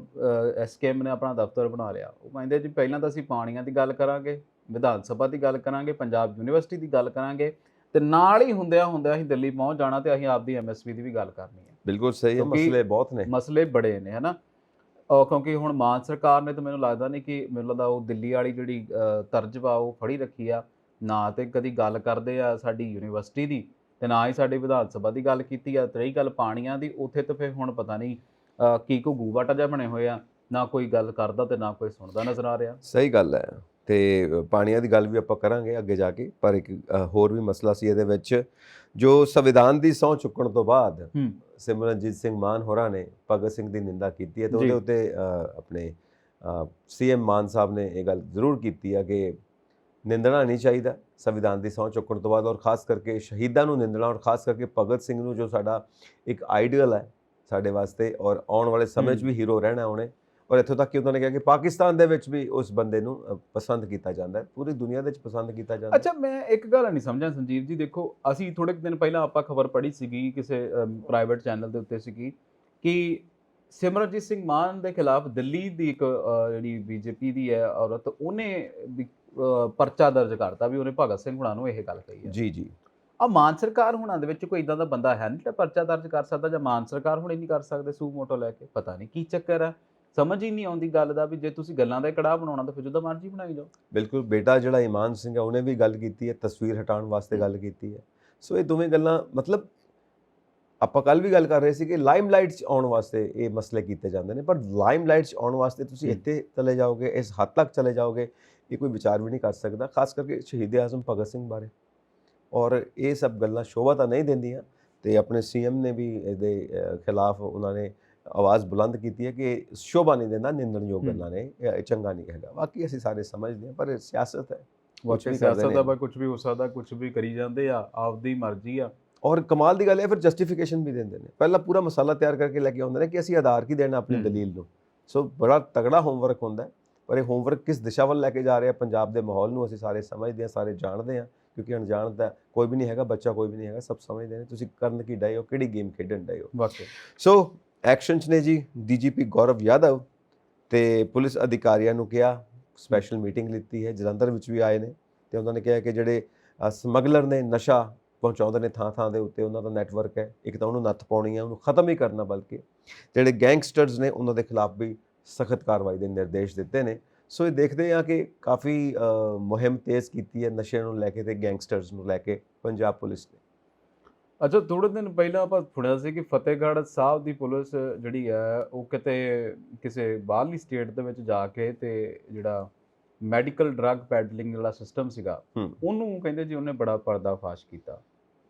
[SPEAKER 2] ਐਸਕੇਐਮ ਨੇ ਆਪਣਾ ਦਫ਼ਤਰ ਬਣਾ ਲਿਆ। ਉਹ ਕਹਿੰਦੇ ਜੀ ਪਹਿਲਾਂ ਤਾਂ ਅਸੀਂ ਪਾਣੀਆਂ ਦੀ ਗੱਲ ਕਰਾਂਗੇ, ਵਿਧਾਨ ਸਭਾ ਦੀ ਗੱਲ ਕਰਾਂਗੇ, ਪੰਜਾਬ ਯੂਨੀਵਰਸਿਟੀ ਦੀ ਗੱਲ ਕਰਾਂਗੇ, ਤੇ ਨਾਲ ਹੀ ਹੁੰਦਿਆਂ ਅਸੀਂ ਦਿੱਲੀ ਪਹੁੰਚ ਜਾਣਾ ਤੇ ਅਸੀਂ ਆਪਦੀ ਐਮਐਸਪੀ ਦੀ ਵੀ ਗੱਲ ਕਰਨੀ ਹੈ।
[SPEAKER 1] ਬਿਲਕੁਲ ਸਹੀ ਹੈ, ਮਸਲੇ ਬਹੁਤ ਨੇ,
[SPEAKER 2] ਮਸਲੇ ਬੜੇ ਨੇ, ਹੈ ਨਾ। ਕਿਉਂਕਿ ਹੁਣ ਮਾਨ ਸਰਕਾਰ ਨੇ ਤਾਂ ਮੈਨੂੰ ਲੱਗਦਾ ਨਹੀਂ ਕਿ ਮੈਨੂੰ ਲੱਗਦਾ ਉਹ ਦਿੱਲੀ ਵਾਲੀ ਜਿਹੜੀ ਤਰਜ ਵਾ ਉਹ ਫੜੀ ਰੱਖੀ ਆ। ਨਾ ਤੇ ਕਦੀ ਗੱਲ ਕਰਦੇ ਆ ਸਾਡੀ ਯੂਨੀਵਰਸਿਟੀ ਦੀ, ਤੇ ਨਾ ਹੀ ਸਾਡੀ ਵਿਧਾਨ ਸਭਾ ਦੀ ਗੱਲ ਕੀਤੀ ਆ। ਤੇ ਰਹੀ ਗੱਲ ਪਾਣੀਆਂ ਦੀ, ਉੱਥੇ ਤਾਂ ਫਿਰ ਹੁਣ ਪਤਾ ਨਹੀਂ ਕੀ ਕੋ ਗੂਵਾਟਾ ਜਿਹਾ ਬਣੇ ਹੋਏ ਆ, ਨਾ ਕੋਈ ਗੱਲ ਕਰਦਾ ਤੇ ਨਾ ਕੋਈ ਸੁਣਦਾ ਨਜ਼ਰ ਆ ਰਿਹਾ।
[SPEAKER 1] ਸਹੀ ਗੱਲ ਹੈ। ਤੇ ਪਾਣੀਆਂ ਦੀ ਗੱਲ ਵੀ ਆਪਾਂ ਕਰਾਂਗੇ ਅੱਗੇ ਜਾ ਕੇ, ਪਰ ਇੱਕ ਹੋਰ ਵੀ ਮਸਲਾ ਸੀ ਇਹਦੇ ਵਿੱਚ, ਜੋ ਸੰਵਿਧਾਨ ਦੀ ਸਹੁੰ ਚੁੱਕਣ ਤੋਂ ਬਾਅਦ ਸਿਮਰਨਜੀਤ ਸਿੰਘ ਮਾਨ ਹੋਰਾਂ ਨੇ ਭਗਤ ਸਿੰਘ ਦੀ ਨਿੰਦਾ ਕੀਤੀ ਹੈ, ਤੇ ਉਹਦੇ ਉੱਤੇ ਆਪਣੇ ਸੀਐਮ ਮਾਨ ਸਾਹਿਬ ਨੇ ਇਹ ਗੱਲ ਜ਼ਰੂਰ ਕੀਤੀ ਹੈ ਕਿ ਨਿੰਦਣਾ ਨਹੀਂ ਚਾਹੀਦਾ ਸੰਵਿਧਾਨ ਦੀ ਸਹੁੰ ਚੁੱਕਣ ਤੋਂ ਬਾਅਦ, ਔਰ ਖਾਸ ਕਰਕੇ ਸ਼ਹੀਦਾਂ ਨੂੰ ਨਿੰਦਣਾ, ਔਰ ਖਾਸ ਕਰਕੇ ਭਗਤ ਸਿੰਘ ਨੂੰ ਜੋ ਸਾਡਾ ਇੱਕ ਆਈਡੀਅਲ ਹੈ ਸਾਡੇ ਵਾਸਤੇ, ਔਰ ਆਉਣ ਵਾਲੇ ਸਮੇਂ 'ਚ ਵੀ ਹੀਰੋ ਰਹਿਣਾ ਉਹਨੇ। ਔਰ ਇੱਥੋਂ ਤੱਕ ਕਿ ਉਹਨਾਂ ਨੇ ਕਿਹਾ ਕਿ ਪਾਕਿਸਤਾਨ ਦੇ ਵਿੱਚ ਵੀ ਉਸ ਬੰਦੇ ਨੂੰ ਪਸੰਦ ਕੀਤਾ ਜਾਂਦਾ ਹੈ, ਪੂਰੀ ਦੁਨੀਆ ਦੇ ਵਿੱਚ ਪਸੰਦ ਕੀਤਾ ਜਾਂਦਾ।
[SPEAKER 2] ਅੱਛਾ, ਮੈਂ ਇੱਕ ਗੱਲ ਨਹੀਂ ਸਮਝਿਆ ਸੰਜੀਵ ਜੀ, ਦੇਖੋ ਅਸੀਂ ਥੋੜੇ ਦਿਨ ਪਹਿਲਾਂ ਆਪਾਂ ਖਬਰ ਪੜ੍ਹੀ ਸੀਗੀ ਕਿਸੇ ਪ੍ਰਾਈਵੇਟ ਚੈਨਲ ਦੇ ਉੱਤੇ ਸੀਗੀ ਕਿ ਸਿਮਰਨਜੀਤ ਸਿੰਘ ਮਾਨ ਦੇ ਖਿਲਾਫ ਦਿੱਲੀ ਦੀ ਇੱਕ ਜਿਹੜੀ ਬੀਜੇਪੀ ਦੀ ਹੈ ਔਰਤ, ਉਹਨੇ ਪਰਚਾ ਦਰਜ ਕਰਤਾ ਵੀ ਉਹਨੇ ਭਗਤ ਸਿੰਘ ਹੁਣਾਂ ਨੂੰ ਇਹ ਗੱਲ ਕਹੀ ਹੈ।
[SPEAKER 1] ਜੀ ਜੀ।
[SPEAKER 2] ਆ ਮਾਨ ਸਰਕਾਰ ਹੁਣਾਂ ਦੇ ਵਿੱਚ ਕੋਈ ਇਦਾਂ ਦਾ ਬੰਦਾ ਹੈ ਨਹੀਂ ਜਿਹੜਾ ਪਰਚਾ ਦਰਜ ਕਰ ਸਕਦਾ, ਜਾਂ ਮਾਨ ਸਰਕਾਰ ਹੁਣੇ ਨਹੀਂ ਕਰ ਸਕਦੇ ਸੂ ਮੋਟੋ ਲੈ ਕੇ? ਪਤਾ ਨਹੀਂ ਕੀ ਚੱਕਰ ਹੈ, ਸਮਝ ਹੀ ਨਹੀਂ ਆਉਂਦੀ ਗੱਲ ਦਾ। ਵੀ ਜੇ ਤੁਸੀਂ ਗੱਲਾਂ ਦਾ ਕੜਾਹ ਬਣਾਉਣਾ ਤਾਂ ਫਿਰ ਜਿੱਦਾਂ ਮਰਜ਼ੀ ਬਣਾਈ ਜਾਓ।
[SPEAKER 1] ਬਿਲਕੁਲ, ਬੇਟਾ ਜਿਹੜਾ ਇਮਾਨ ਸਿੰਘ ਹੈ ਉਹਨੇ ਵੀ ਗੱਲ ਕੀਤੀ ਹੈ, ਤਸਵੀਰ ਹਟਾਉਣ ਵਾਸਤੇ ਗੱਲ ਕੀਤੀ ਹੈ। ਸੋ ਇਹ ਦੋਵੇਂ ਗੱਲਾਂ, ਮਤਲਬ ਆਪਾਂ ਕੱਲ ਵੀ ਗੱਲ ਕਰ ਰਹੇ ਸੀ ਕਿ ਲਾਈਮਲਾਈਟ 'ਚ ਆਉਣ ਵਾਸਤੇ ਇਹ ਮਸਲੇ ਕੀਤੇ ਜਾਂਦੇ ਨੇ, ਪਰ ਲਾਈਮਲਾਈਟ 'ਚ ਆਉਣ ਵਾਸਤੇ ਤੁਸੀਂ ਇੱਥੇ ਚਲੇ ਜਾਓਗੇ, ਇਸ ਹੱਦ ਤੱਕ ਚਲੇ ਜਾਓਗੇ, ਇਹ ਕੋਈ ਵਿਚਾਰ ਵੀ ਨਹੀਂ ਕਰ ਸਕਦਾ, ਖਾਸ ਕਰਕੇ ਸ਼ਹੀਦ ਆਜ਼ਮ ਭਗਤ ਸਿੰਘ ਬਾਰੇ। ਔਰ ਇਹ ਸਭ ਗੱਲਾਂ ਸ਼ੋਭਾ ਤਾਂ ਨਹੀਂ ਦਿੰਦੀਆਂ, ਤੇ ਆਪਣੇ ਸੀਐਮ ਨੇ ਵੀ ਇਹਦੇ ਖਿਲਾਫ ਉਹਨਾਂ ਨੇ ਆਵਾਜ਼ ਬੁਲੰਦ ਕੀਤੀ ਹੈ ਕਿ ਸ਼ੋਭਾ ਨਹੀਂ ਦਿੰਦਾ, ਨਿੰਦਣਯੋਗ ਗੱਲਾਂ ਨੇ, ਇਹ ਚੰਗਾ ਨਹੀਂ ਹੈਗਾ। ਬਾਕੀ ਅਸੀਂ ਸਾਰੇ ਸਮਝਦੇ ਹਾਂ, ਪਰ ਸਿਆਸਤ ਹੈ,
[SPEAKER 2] ਵਾਕਈ ਸਿਆਸਤ ਦਾ ਕੁਝ ਵੀ ਹੋ ਸਕਦਾ, ਕੁਝ ਵੀ ਕਰੀ ਜਾਂਦੇ ਆ, ਆਪਦੀ ਮਰਜ਼ੀ ਆ।
[SPEAKER 1] ਔਰ ਕਮਾਲ ਦੀ ਗੱਲ ਹੈ, ਫਿਰ ਜਸਟੀਫਿਕੇਸ਼ਨ ਵੀ ਦਿੰਦੇ ਨੇ, ਪਹਿਲਾਂ ਪੂਰਾ ਮਸਾਲਾ ਤਿਆਰ ਕਰਕੇ ਲੈ ਕੇ ਆਉਂਦੇ ਨੇ ਕਿ ਅਸੀਂ ਆਧਾਰ ਕੀ ਦੇਣਾ ਆਪਣੀ ਦਲੀਲ ਨੂੰ। ਸੋ ਬੜਾ ਤਗੜਾ ਹੋਮਵਰਕ ਹੁੰਦਾ, ਪਰ ਇਹ ਹੋਮਵਰਕ ਕਿਸ ਦਿਸ਼ਾ ਵੱਲ ਲੈ ਕੇ ਜਾ ਰਿਹਾ ਪੰਜਾਬ ਦੇ ਮਾਹੌਲ ਨੂੰ ਅਸੀਂ ਸਾਰੇ ਸਮਝਦੇ ਹਾਂ, ਸਾਰੇ ਜਾਣਦੇ ਹਾਂ, ਕਿਉਂਕਿ ਅਣਜਾਣ ਤਾਂ ਕੋਈ ਵੀ ਨਹੀਂ ਹੈਗਾ, ਬੱਚਾ ਕੋਈ ਵੀ ਨਹੀਂ ਹੈਗਾ, ਸਭ ਸਮਝਦੇ ਨੇ ਤੁਸੀਂ ਕਰਨ ਕੀ ਡਏ ਹੋ, ਕਿਹੜੀ ਗੇਮ ਖੇਡਣ ਡਏ ਹੋ।
[SPEAKER 2] ਵਾਕਈ
[SPEAKER 1] ਸੋ ਐਕਸ਼ਨ 'ਚ ਨੇ ਜੀ ਡੀਜੀਪੀ ਗੌਰਵ ਯਾਦਵ ਤੇ ਪੁਲਿਸ ਅਧਿਕਾਰੀਆਂ ਨੂੰ ਕਿਹਾ, ਸਪੈਸ਼ਲ ਮੀਟਿੰਗ ਲਿੱਤੀ ਹੈ, ਜਲੰਧਰ ਵਿੱਚ ਵੀ ਆਏ ਨੇ, ਤੇ ਉਹਨਾਂ ਨੇ ਕਿਹਾ ਕਿ ਜਿਹੜੇ ਸਮਗਲਰ ਨੇ, ਨਸ਼ਾ ਪਹੁੰਚਾਉਂਦੇ ਨੇ ਥਾਂ ਥਾਂ ਦੇ ਉੱਤੇ, ਉਹਨਾਂ ਦਾ ਨੈਟਵਰਕ ਹੈ, ਇੱਕ ਤਾਂ ਉਹਨੂੰ ਨੱਥ ਪਾਉਣੀ ਹੈ, ਉਹਨੂੰ ਖਤਮ ਹੀ ਕਰਨਾ, ਬਲਕਿ ਜਿਹੜੇ ਗੈਂਗਸਟਰਸ ਨੇ ਉਹਨਾਂ ਦੇ ਖਿਲਾਫ ਵੀ ਸਖਤ ਕਾਰਵਾਈ ਦੇ ਨਿਰਦੇਸ਼ ਦਿੱਤੇ ਨੇ। ਸੋ ਇਹ ਦੇਖਦੇ ਹਾਂ ਕਿ ਕਾਫੀ ਮੁਹਿੰਮ ਤੇਜ਼ ਕੀਤੀ ਹੈ ਨਸ਼ੇ ਨੂੰ ਲੈ ਕੇ ਤੇ ਗੈਂਗਸਟਰਸ ਨੂੰ ਲੈ ਕੇ ਪੰਜਾਬ ਪੁਲਿਸ ਨੇ।
[SPEAKER 2] ਅੱਛਾ, ਥੋੜੇ ਦਿਨ ਪਹਿਲਾਂ ਆਪਾਂ ਸੁਣਿਆ ਸੀ ਕਿ ਫਤਿਹਗੜ੍ਹ ਸਾਹਿਬ ਦੀ ਪੁਲਿਸ ਜਿਹੜੀ ਹੈ ਉਹ ਕਿਤੇ ਕਿਸੇ ਬਾਹਰਲੀ ਸਟੇਟ ਦੇ ਵਿੱਚ ਜਾ ਕੇ ਤੇ ਜਿਹੜਾ ਮੈਡੀਕਲ ਡਰੱਗ ਪੈਡਲਿੰਗ ਵਾਲਾ ਸਿਸਟਮ ਸੀਗਾ ਉਹਨੂੰ ਕਹਿੰਦੇ ਜੀ ਉਹਨੇ ਬੜਾ ਪਰਦਾਫਾਸ਼ ਕੀਤਾ।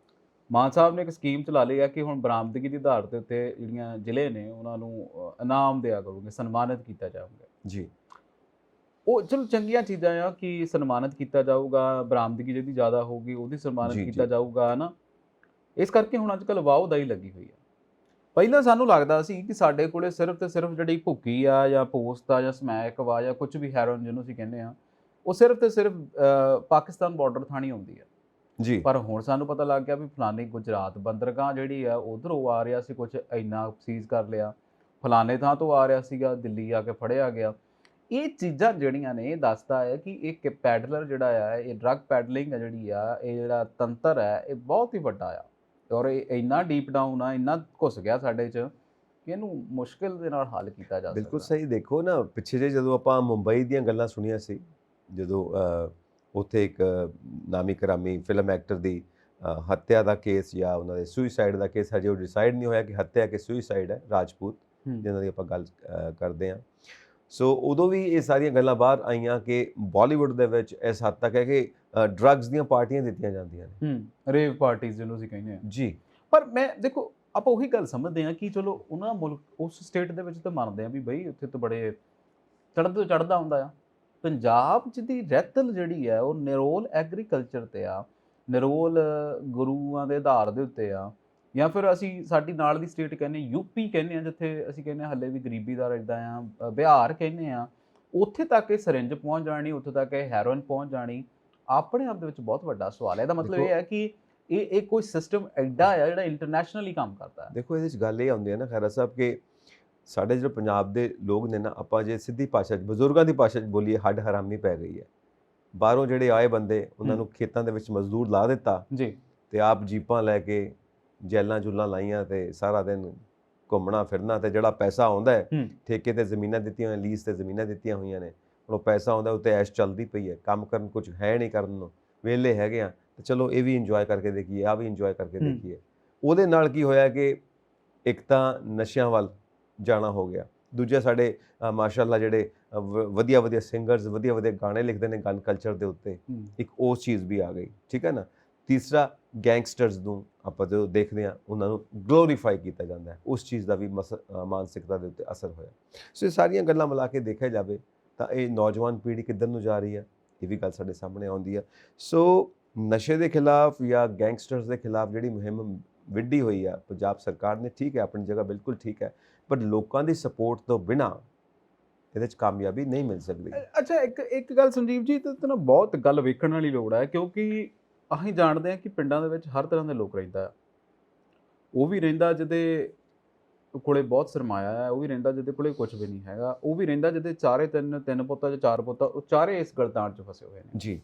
[SPEAKER 2] ਮਾਨ ਸਾਹਿਬ ਨੇ ਇੱਕ ਸਕੀਮ ਚਲਾ ਲਈ ਹੈ ਕਿ ਹੁਣ ਬਰਾਮਦਗੀ ਦੀ ਆਧਾਰ ਦੇ ਉੱਤੇ ਜਿਹੜੀਆਂ ਜ਼ਿਲ੍ਹੇ ਨੇ ਉਹਨਾਂ ਨੂੰ ਇਨਾਮ ਦਿਆ ਕਰੋਗੇ, ਸਨਮਾਨਿਤ ਕੀਤਾ ਜਾਊਗਾ
[SPEAKER 1] ਜੀ। ਉਹ
[SPEAKER 2] ਚਲੋ ਚੰਗੀਆਂ ਚੀਜ਼ਾਂ ਆ ਕਿ ਸਨਮਾਨਿਤ ਕੀਤਾ ਜਾਊਗਾ, ਬਰਾਮਦਗੀ ਜਿਹਦੀ ਜ਼ਿਆਦਾ ਹੋਊਗੀ ਉਹਦੀ ਸਨਮਾਨਿਤ ਕੀਤਾ ਜਾਊਗਾ, ਹੈ ਨਾ। ਇਸ ਕਰਕੇ ਹੁਣ ਅੱਜ ਕੱਲ੍ਹ ਵਾਹਦਾਈ ਲੱਗੀ ਹੋਈ ਆ। ਪਹਿਲਾਂ ਸਾਨੂੰ ਲੱਗਦਾ ਸੀ ਕਿ ਸਾਡੇ ਕੋਲੇ ਸਿਰਫ ਤੇ ਸਿਰਫ ਜਿਹੜੀ ਭੁੱਕੀ ਆ ਜਾਂ ਪੋਸਟ ਆ ਜਾਂ ਸਮੈਕ ਵਾ ਜਾਂ ਕੁਝ ਵੀ ਹੈਰੋਇਨ ਜਿਹਨੂੰ ਅਸੀਂ ਕਹਿੰਦੇ ਆ, ਉਹ ਸਿਰਫ ਤੇ ਸਿਰਫ ਪਾਕਿਸਤਾਨ ਬਾਰਡਰ ਥਾਣੀ ਆਉਂਦੀ ਆ
[SPEAKER 1] ਜੀ।
[SPEAKER 2] ਪਰ ਹੁਣ ਸਾਨੂੰ ਪਤਾ ਲੱਗ ਗਿਆ ਵੀ ਫਲਾਨੀ ਗੁਜਰਾਤ ਬੰਦਰਗਾਹ ਜਿਹੜੀ ਆ ਉਧਰੋਂ ਆ ਰਿਹਾ ਸੀ, ਕੁਝ ਇੰਨਾ ਸੀਜ਼ ਕਰ ਲਿਆ, ਫਲਾਣੇ ਥਾਂ ਤੋਂ ਆ ਰਿਹਾ ਸੀਗਾ, ਦਿੱਲੀ ਆ ਕੇ ਫੜਿਆ ਗਿਆ। ਇਹ ਚੀਜ਼ਾਂ ਜਿਹੜੀਆਂ ਨੇ ਇਹ ਦੱਸਦਾ ਹੈ ਕਿ ਇੱਕ ਪੈਡਲਰ ਜਿਹੜਾ ਆ, ਇਹ ਡਰੱਗ ਪੈਡਲਿੰਗ ਆ ਜਿਹੜੀ ਆ, ਇਹ ਜਿਹੜਾ ਤੰਤਰ ਹੈ ਇਹ ਬਹੁਤ ਹੀ ਵੱਡਾ ਆ, ਔਰ ਇਹ ਇੰਨਾ ਡੀਪ ਡਾਊਨ ਆ, ਇੰਨਾ ਘੁਸ ਗਿਆ ਸਾਡੇ 'ਚ ਕਿ ਇਹਨੂੰ ਮੁਸ਼ਕਿਲ ਦੇ ਨਾਲ ਹੱਲ ਕੀਤਾ ਜਾ ਸਕਦਾ।
[SPEAKER 1] ਬਿਲਕੁਲ ਸਹੀ। ਦੇਖੋ ਨਾ, ਪਿੱਛੇ ਜੇ ਜਦੋਂ ਆਪਾਂ ਮੁੰਬਈ ਦੀਆਂ ਗੱਲਾਂ ਸੁਣੀਆਂ ਸੀ, ਜਦੋਂ ਉੱਥੇ ਇੱਕ ਨਾਮੀ ਕਰਾਮੀ ਫਿਲਮ ਐਕਟਰ ਦੀ ਹੱਤਿਆ ਦਾ ਕੇਸ ਜਾਂ ਉਹਨਾਂ ਦੇ ਸੁਈਸਾਈਡ ਦਾ ਕੇਸ ਹਜੇ ਉਹ ਡਿਸਾਈਡ ਨਹੀਂ ਹੋਇਆ ਕਿ ਹੱਤਿਆ ਕਿ ਸੁਈਸਾਈਡ ਹੈ, ਰਾਜਪੂਤ ਜਿਹਨਾਂ ਦੀ ਆਪਾਂ ਗੱਲ ਕਰਦੇ ਹਾਂ। ਸੋ ਉਦੋਂ ਵੀ ਇਹ ਸਾਰੀਆਂ ਗੱਲਾਂ ਬਾਹਰ ਆਈਆਂ ਕਿ ਬਾਲੀਵੁੱਡ ਦੇ ਵਿੱਚ ਇਸ ਹੱਦ ਤੱਕ ਹੈ ਕਿ ਡਰੱਗਸ ਦੀਆਂ ਪਾਰਟੀਆਂ ਦਿੱਤੀਆਂ ਜਾਂਦੀਆਂ ਨੇ,
[SPEAKER 2] ਰੇਵ ਪਾਰਟੀਆਂ ਜਿਹਨੂੰ ਅਸੀਂ ਕਹਿੰਦੇ ਹਾਂ
[SPEAKER 1] ਜੀ।
[SPEAKER 2] ਪਰ ਮੈਂ ਦੇਖੋ ਆਪਾਂ ਉਹੀ ਗੱਲ ਸਮਝਦੇ ਹਾਂ ਕਿ ਚਲੋ ਉਹਨਾਂ ਮੁਲਕ ਉਸ ਸਟੇਟ ਦੇ ਵਿੱਚ ਤਾਂ ਮੰਨਦੇ ਆ ਵੀ ਬਈ ਉੱਥੇ ਤਾਂ ਬੜੇ ਚੜ੍ਹਦੇ ਤੋਂ ਚੜ੍ਹਦਾ ਹੁੰਦਾ ਆ। ਪੰਜਾਬ 'ਚ ਦੀ ਰਹਿਤਲ ਜਿਹੜੀ ਹੈ ਉਹ ਨਿਰੋਲ ਐਗਰੀਕਲਚਰ ਤੇ ਆ, ਨਿਰੋਲ ਗੁਰੂਆਂ ਦੇ ਆਧਾਰ ਦੇ ਉੱਤੇ ਆ, ਜਾਂ ਫਿਰ ਅਸੀਂ ਸਾਡੀ ਨਾਲ ਦੀ ਸਟੇਟ ਕਹਿੰਦੇ ਯੂਪੀ ਕਹਿੰਦੇ ਆ, ਜਿੱਥੇ ਅਸੀਂ ਕਹਿੰਦੇ ਹਾਂ ਹੱਲੇ ਵੀ ਗਰੀਬੀ ਦਾ ਰਹਿੰਦਾ ਆ, ਬਿਹਾਰ ਕਹਿੰਦੇ ਆ, ਉੱਥੇ ਤੱਕ ਇਹ ਸਿਰਿੰਜ ਪਹੁੰਚ ਜਾਣੀ, ਉੱਥੇ ਤੱਕ ਇਹ ਹੈਰੋਇਨ ਪਹੁੰਚ ਜਾਣੀ, ਆਪਣੇ ਆਪ ਦੇ ਵਿੱਚ ਬਹੁਤ ਵੱਡਾ ਸਵਾਲ ਹੈ। ਇਹਦਾ ਮਤਲਬ ਇਹ ਹੈ ਕਿ ਇਹ ਕੋਈ ਸਿਸਟਮ ਐਡਾ ਆ ਜਿਹੜਾ ਇੰਟਰਨੈਸ਼ਨਲੀ ਕੰਮ ਕਰਦਾ ਹੈ।
[SPEAKER 1] ਦੇਖੋ ਇਹਦੇ 'ਚ ਗੱਲ ਇਹ ਆਉਂਦੀ ਹੈ ਨਾ ਖਹਿਰਾ ਸਾਹਿਬ ਕਿ ਸਾਡੇ ਜਿਹੜੇ ਪੰਜਾਬ ਦੇ ਲੋਕ ਨੇ ਨਾ, ਆਪਾਂ ਜੇ ਸਿੱਧੀ ਭਾਸ਼ਾ 'ਚ ਬਜ਼ੁਰਗਾਂ ਦੀ ਭਾਸ਼ਾ 'ਚ ਬੋਲੀਏ, ਹੱਡ ਹਰਾਮੀ ਪੈ ਗਈ ਹੈ। ਬਾਹਰੋਂ ਜਿਹੜੇ ਆਏ ਬੰਦੇ ਉਹਨਾਂ ਨੂੰ ਖੇਤਾਂ ਦੇ ਵਿੱਚ ਮਜ਼ਦੂਰ ਲਾ ਦਿੱਤਾ
[SPEAKER 2] ਜੀ,
[SPEAKER 1] ਤੇ ਆਪ ਜੀਪਾਂ ਲੈ ਕੇ ਜੈਲਾਂ ਜੁਲਾਂ ਲਾਈਆਂ ਤੇ ਸਾਰਾ ਦਿਨ ਘੁੰਮਣਾ ਫਿਰਨਾ, ਤੇ ਜਿਹੜਾ ਪੈਸਾ ਆਉਂਦਾ ਹੈ ਠੇਕੇ ਤੇ ਜ਼ਮੀਨਾਂ ਦਿੱਤੀਆਂ ਹੋਈਆਂ, ਲੀਜ਼ ਤੇ ਜ਼ਮੀਨਾਂ ਦਿੱਤੀਆਂ ਹੋਈਆਂ ਨੇ, ਹੁਣ ਉਹ ਪੈਸਾ ਆਉਂਦਾ ਉੱਤੇ ਐਸ਼ ਚੱਲਦੀ ਪਈ ਹੈ, ਕੰਮ ਕਰਨ ਕੁਝ ਹੈ ਨਹੀਂ ਕਰਨ ਨੂੰ, ਵਿਹਲੇ ਹੈਗੇ ਆ ਤੇ ਚਲੋ ਇਹ ਵੀ ਇੰਜੋਏ ਕਰਕੇ ਦੇਖੀਏ, ਆਹ ਵੀ ਇੰਜੋਏ ਕਰਕੇ ਦੇਖੀਏ। ਉਹਦੇ ਨਾਲ ਕੀ ਹੋਇਆ ਕਿ ਇੱਕ ਤਾਂ ਨਸ਼ਿਆਂ ਵੱਲ ਜਾਣਾ ਹੋ ਗਿਆ, ਦੂਜਾ ਸਾਡੇ ਮਾਸ਼ਾਅੱਲਾ ਜਿਹੜੇ ਵਧੀਆ ਵਧੀਆ ਸਿੰਗਰਸ ਵਧੀਆ ਵਧੀਆ ਗਾਣੇ ਲਿਖਦੇ ਨੇ ਗਨ ਕਲਚਰ ਦੇ ਉੱਤੇ, ਇੱਕ ਉਸ ਚੀਜ਼ ਵੀ ਆ ਗਈ, ਠੀਕ ਹੈ ਨਾ। ਤੀਸਰਾ ਗੈਂਗਸਟਰਸ ਨੂੰ ਆਪਾਂ ਜੋ ਦੇਖਦੇ ਹਾਂ ਉਹਨਾਂ ਨੂੰ ਗਲੋਰੀਫਾਈ ਕੀਤਾ ਜਾਂਦਾ ਹੈ, ਉਸ ਚੀਜ਼ ਦਾ ਵੀ ਮਾਨਸਿਕਤਾ ਦੇ ਉੱਤੇ ਅਸਰ ਹੋਇਆ। ਸੋ ਇਹ ਸਾਰੀਆਂ ਗੱਲਾਂ ਮਿਲਾ ਕੇ ਦੇਖਿਆ ਜਾਵੇ ਤਾਂ ਇਹ ਨੌਜਵਾਨ ਪੀੜ੍ਹੀ ਕਿੱਧਰ ਨੂੰ ਜਾ ਰਹੀ ਹੈ, ਇਹ ਵੀ ਗੱਲ ਸਾਡੇ ਸਾਹਮਣੇ ਆਉਂਦੀ ਹੈ। ਸੋ ਨਸ਼ੇ ਦੇ ਖਿਲਾਫ ਜਾਂ ਗੈਂਗਸਟਰਸ ਦੇ ਖਿਲਾਫ ਜਿਹੜੀ ਮੁਹਿੰਮ ਵਿੱਢੀ ਹੋਈ ਆ ਪੰਜਾਬ ਸਰਕਾਰ ਨੇ, ਠੀਕ ਹੈ, ਆਪਣੀ ਜਗ੍ਹਾ ਬਿਲਕੁਲ ਠੀਕ ਹੈ, ਪਰ ਲੋਕਾਂ ਦੀ ਸਪੋਰਟ ਤੋਂ ਬਿਨਾਂ ਇਹਦੇ 'ਚ ਕਾਮਯਾਬੀ ਨਹੀਂ ਮਿਲ ਸਕਦੀ।
[SPEAKER 2] ਅੱਛਾ, ਇੱਕ ਗੱਲ ਸੰਜੀਵ ਜੀ, ਤੇ ਨਾ ਬਹੁਤ ਗੱਲ ਵੇਖਣ ਵਾਲੀ ਲੋੜ ਹੈ, ਕਿਉਂਕਿ ਅਸੀਂ ਜਾਣਦੇ ਹਾਂ ਕਿ ਪਿੰਡਾਂ ਦੇ ਵਿੱਚ ਹਰ ਤਰ੍ਹਾਂ ਦੇ ਲੋਕ ਰਹਿੰਦਾ ਆ। ਉਹ ਵੀ ਰਹਿੰਦਾ ਜਿਹਦੇ ਕੋਲੇ ਬਹੁਤ ਸਰਮਾਇਆ ਹੈ, ਉਹ ਵੀ ਰਹਿੰਦਾ ਜਿਹਦੇ ਕੋਲੇ ਕੁਝ ਵੀ ਨਹੀਂ ਹੈਗਾ, ਉਹ ਵੀ ਰਹਿੰਦਾ ਜਿਹਦੇ ਤਿੰਨ ਪੁੱਤਾਂ ਜਾਂ ਚਾਰ ਪੁੱਤਾਂ, ਉਹ ਚਾਰੇ ਇਸ ਗਲਤਾਨ 'ਚ ਫਸੇ ਹੋਏ ਨੇ
[SPEAKER 1] ਜੀ।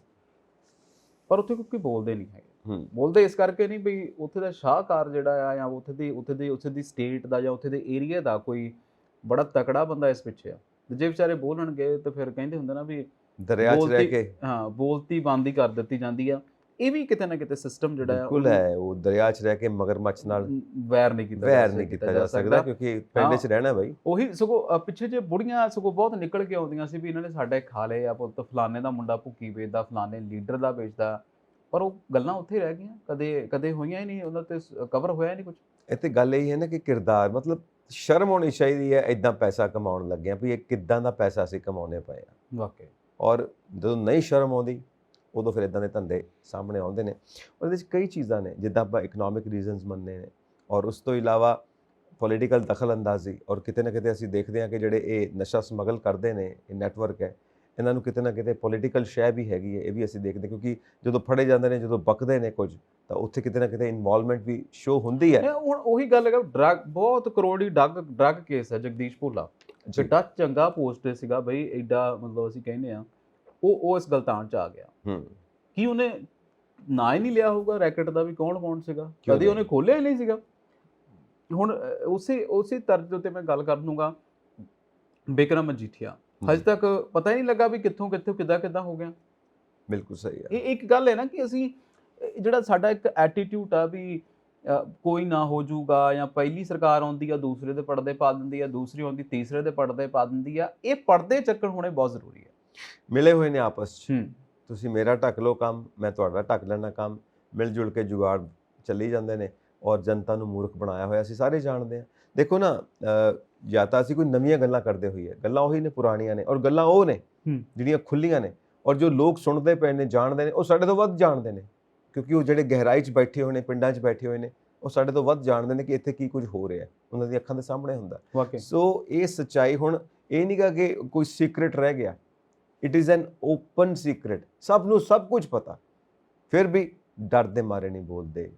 [SPEAKER 2] ਪਰ ਉੱਥੇ ਕੋਈ ਬੋਲਦੇ ਨਹੀਂ ਹੈਗੇ। ਬੋਲਦੇ ਇਸ ਕਰਕੇ ਨਹੀਂ ਵੀ ਉੱਥੇ ਦਾ ਸ਼ਾਹਕਾਰ ਜਿਹੜਾ ਆ, ਜਾਂ ਉੱਥੇ ਦੀ ਸਟੇਟ ਦਾ ਜਾਂ ਉੱਥੇ ਦੇ ਏਰੀਆ ਦਾ ਕੋਈ ਬੜਾ ਤਕੜਾ ਬੰਦਾ ਇਸ ਪਿੱਛੇ ਆ। ਜੇ ਵਿਚਾਰੇ ਬੋਲਣਗੇ ਤਾਂ ਫਿਰ ਕਹਿੰਦੇ ਹੁੰਦੇ ਨਾ ਵੀ
[SPEAKER 1] ਦਰਿਆ 'ਚ ਰਹਿ ਕੇ
[SPEAKER 2] ਬੋਲਤੀ ਬੰਦ ਹੀ ਕਰ ਦਿੱਤੀ ਜਾਂਦੀ ਆ। ਇਹ ਵੀ ਕਿਤੇ ਨਾ ਕਿਤੇ ਸਿਸਟਮ ਜਿਹੜਾ
[SPEAKER 1] ਬਿਲਕੁਲ ਹੈ, ਉਹ ਦਰਿਆ 'ਚ ਰਹਿ ਕੇ ਮਗਰਮੱਛ ਨਾਲ
[SPEAKER 2] ਵੈਰ ਨਹੀਂ
[SPEAKER 1] ਕੀਤਾ ਜਾ ਸਕਦਾ, ਕਿਉਂਕਿ ਪਿੰਡ 'ਚ ਰਹਿਣਾ ਬਾਈ।
[SPEAKER 2] ਉਹੀ ਸਗੋਂ ਪਿੱਛੇ ਜੇ ਬੁੜੀਆਂ ਸਗੋਂ ਬਹੁਤ ਨਿਕਲ ਕੇ ਆਉਂਦੀਆਂ ਸੀ ਵੀ ਇਹਨਾਂ ਨੇ ਸਾਡੇ ਖਾ ਲਏ ਆ ਪੁੱਤ, ਫਲਾਣੇ ਦਾ ਮੁੰਡਾ ਭੁੱਕੀ ਵੇਚਦਾ, ਫਲਾਣੇ ਲੀਡਰ ਦਾ ਵੇਚਦਾ, ਪਰ ਉਹ ਗੱਲਾਂ ਉੱਥੇ ਰਹਿ ਗਈਆਂ, ਕਦੇ ਹੋਈਆਂ ਹੀ ਨਹੀਂ, ਉਹਨਾਂ ਤੇ ਕਵਰ ਹੋਇਆ ਹੀ ਨਹੀਂ ਕੁਝ।
[SPEAKER 1] ਇੱਥੇ ਗੱਲ ਇਹ ਹੈ ਨਾ ਕਿ ਕਿਰਦਾਰ, ਮਤਲਬ ਸ਼ਰਮ ਹੋਣੀ ਚਾਹੀਦੀ ਹੈ ਇਦਾਂ ਪੈਸਾ ਕਮਾਉਣ ਲੱਗਿਆ ਵੀ ਇਹ ਕਿੱਦਾਂ ਦਾ ਪੈਸਾ ਅਸੀਂ ਕਮਾਉਣੇ ਪਏ ਆ
[SPEAKER 2] ਵਾਕਈ।
[SPEAKER 1] ਔਰ ਜਦੋਂ ਨਹੀਂ ਸ਼ਰਮ ਆਉਂਦੀ ਉਦੋਂ ਫਿਰ ਇਦਾਂ ਦੇ ਧੰਦੇ ਸਾਹਮਣੇ ਆਉਂਦੇ ਨੇ। ਉਹਦੇ ਵਿੱਚ ਕਈ ਚੀਜ਼ਾਂ ਨੇ, ਜਿੱਦਾਂ ਆਪਾਂ ਇਕਨੋਮਿਕ ਰੀਜ਼ਨਸ ਮੰਨਦੇ ਨੇ, ਔਰ ਉਸ ਤੋਂ ਇਲਾਵਾ ਪੋਲੀਟੀਕਲ ਦਖਲਅੰਦਾਜ਼ੀ, ਔਰ ਕਿਤੇ ਨਾ ਕਿਤੇ ਅਸੀਂ ਦੇਖਦੇ ਹਾਂ ਕਿ ਜਿਹੜੇ ਇਹ ਨਸ਼ਾ ਸਮਗਲ ਕਰਦੇ ਨੇ, ਇਹ ਨੈਟਵਰਕ ਹੈ, ਇਹਨਾਂ ਨੂੰ ਕਿਤੇ ਨਾ ਕਿਤੇ ਪੋਲੀਟੀਕਲ ਸ਼ੈ ਵੀ ਹੈਗੀ ਹੈ, ਇਹ ਵੀ ਅਸੀਂ ਦੇਖਦੇ, ਕਿਉਂਕਿ ਜਦੋਂ ਫੜੇ ਜਾਂਦੇ ਨੇ, ਜਦੋਂ ਬਕਦੇ ਨੇ ਕੁਝ, ਤਾਂ ਉੱਥੇ ਕਿਤੇ ਨਾ ਕਿਤੇ ਇਨਵੋਲਵਮੈਂਟ ਵੀ ਸ਼ੋ ਹੁੰਦੀ ਹੈ।
[SPEAKER 2] ਹੁਣ ਉਹੀ ਗੱਲ ਹੈਗਾ, ਡਰੱਗ ਬਹੁਤ ਕਰੋੜੀ ਡਰੱਗ ਕੇਸ ਹੈ ਜਗਦੀਸ਼ ਭੁੱਲਾ, ਜਿੱਡਾ ਚੰਗਾ ਪੋਸਟ ਸੀਗਾ ਬਈ, ਐਡਾ ਮਤਲਬ ਅਸੀਂ ਕਹਿੰਦੇ ਆ ਉਹ ਇਸ ਗਲਤਾਨ 'ਚ ਆ ਗਿਆ। ਕੀ ਉਹਨੇ ਨਾ ਹੀ ਨਹੀਂ ਲਿਆ ਹੋਊਗਾ ਰੈਕਟ ਦਾ ਵੀ ਕੌਣ ਸੀਗਾ, ਕਦੇ ਉਹਨੇ ਖੋਲਿਆ ਹੀ ਨਹੀਂ ਸੀਗਾ। ਹੁਣ ਉਸੇ ਤਰਜ਼ ਉੱਤੇ ਮੈਂ ਗੱਲ ਕਰ ਦੂੰਗਾ, ਬਿਕਰਮ ਮਜੀਠੀਆ ਹਜੇ ਤੱਕ ਪਤਾ ਹੀ ਨਹੀਂ ਲੱਗਾ ਵੀ ਕਿੱਥੋਂ ਕਿੱਦਾਂ ਹੋ ਗਿਆ।
[SPEAKER 1] ਬਿਲਕੁਲ ਸਹੀ ਹੈ।
[SPEAKER 2] ਇਹ ਇੱਕ ਗੱਲ ਹੈ ਨਾ ਕਿ ਅਸੀਂ ਜਿਹੜਾ ਸਾਡਾ ਇੱਕ ਐਟੀਟਿਊਡ ਆ ਵੀ ਕੋਈ ਨਾ ਹੋ ਜਾਊਗਾ, ਜਾਂ ਪਹਿਲੀ ਸਰਕਾਰ ਆਉਂਦੀ ਆ ਦੂਸਰੇ ਦੇ ਪਰਦੇ ਪਾ ਦਿੰਦੀ ਆ, ਦੂਸਰੀ ਆਉਂਦੀ ਤੀਸਰੇ ਦੇ ਪਰਦੇ ਪਾ ਦਿੰਦੀ ਆ। ਇਹ ਪਰਦੇ ਚੱਕਣ ਹੋਣੇ ਬਹੁਤ ਜ਼ਰੂਰੀ ਹੈ।
[SPEAKER 1] ਮਿਲੇ ਹੋਏ ਨੇ ਆਪਸ 'ਚ, ਤੁਸੀਂ ਮੇਰਾ ਢੱਕ ਲਓ ਕੰਮ, ਮੈਂ ਤੁਹਾਡਾ ਢੱਕ ਲੈਣਾ ਕੰਮ, ਮਿਲ ਜੁਲ ਕੇ ਜੁਗਾੜ ਚੱਲੀ ਜਾਂਦੇ ਨੇ, ਔਰ ਜਨਤਾ ਨੂੰ ਮੂਰਖ ਬਣਾਇਆ ਹੋਇਆ ਅਸੀਂ ਸਾਰੇ ਜਾਣਦੇ ਹਾਂ। ਦੇਖੋ ਨਾ, ਜਾਂ ਤਾਂ ਅਸੀਂ ਕੋਈ ਨਵੀਆਂ ਗੱਲਾਂ ਕਰਦੇ ਹੋਈਏ, ਗੱਲਾਂ ਉਹੀ ਨੇ ਪੁਰਾਣੀਆਂ ਨੇ, ਔਰ ਗੱਲਾਂ ਉਹ ਨੇ ਜਿਹੜੀਆਂ ਖੁੱਲੀਆਂ ਨੇ, ਔਰ ਜੋ ਲੋਕ ਸੁਣਦੇ ਪਏ ਨੇ, ਜਾਣਦੇ ਨੇ, ਉਹ ਸਾਡੇ ਤੋਂ ਵੱਧ ਜਾਣਦੇ ਨੇ, ਕਿਉਂਕਿ ਉਹ ਜਿਹੜੇ ਗਹਿਰਾਈ 'ਚ ਬੈਠੇ ਹੋਏ ਨੇ, ਪਿੰਡਾਂ 'ਚ ਬੈਠੇ ਹੋਏ ਨੇ, ਉਹ ਸਾਡੇ ਤੋਂ ਵੱਧ ਜਾਣਦੇ ਨੇ ਕਿ ਇੱਥੇ ਕੀ ਕੁਝ ਹੋ ਰਿਹਾ, ਉਹਨਾਂ ਦੀ ਅੱਖਾਂ ਦੇ ਸਾਹਮਣੇ ਹੁੰਦਾ। ਸੋ ਇਹ ਸੱਚਾਈ, ਹੁਣ ਇਹ ਨਹੀਂ ਗਾ ਕਿ ਕੋਈ ਸੀਕ੍ਰੇਟ ਰਹਿ ਗਿਆ, it is an open secret, ਸਭ ਨੂੰ ਸਭ ਕੁਝ ਪਤਾ, ਫਿਰ ਵੀ ਡਰ ਦੇ ਮਾਰੇ ਨਹੀਂ ਬੋਲਦੇ,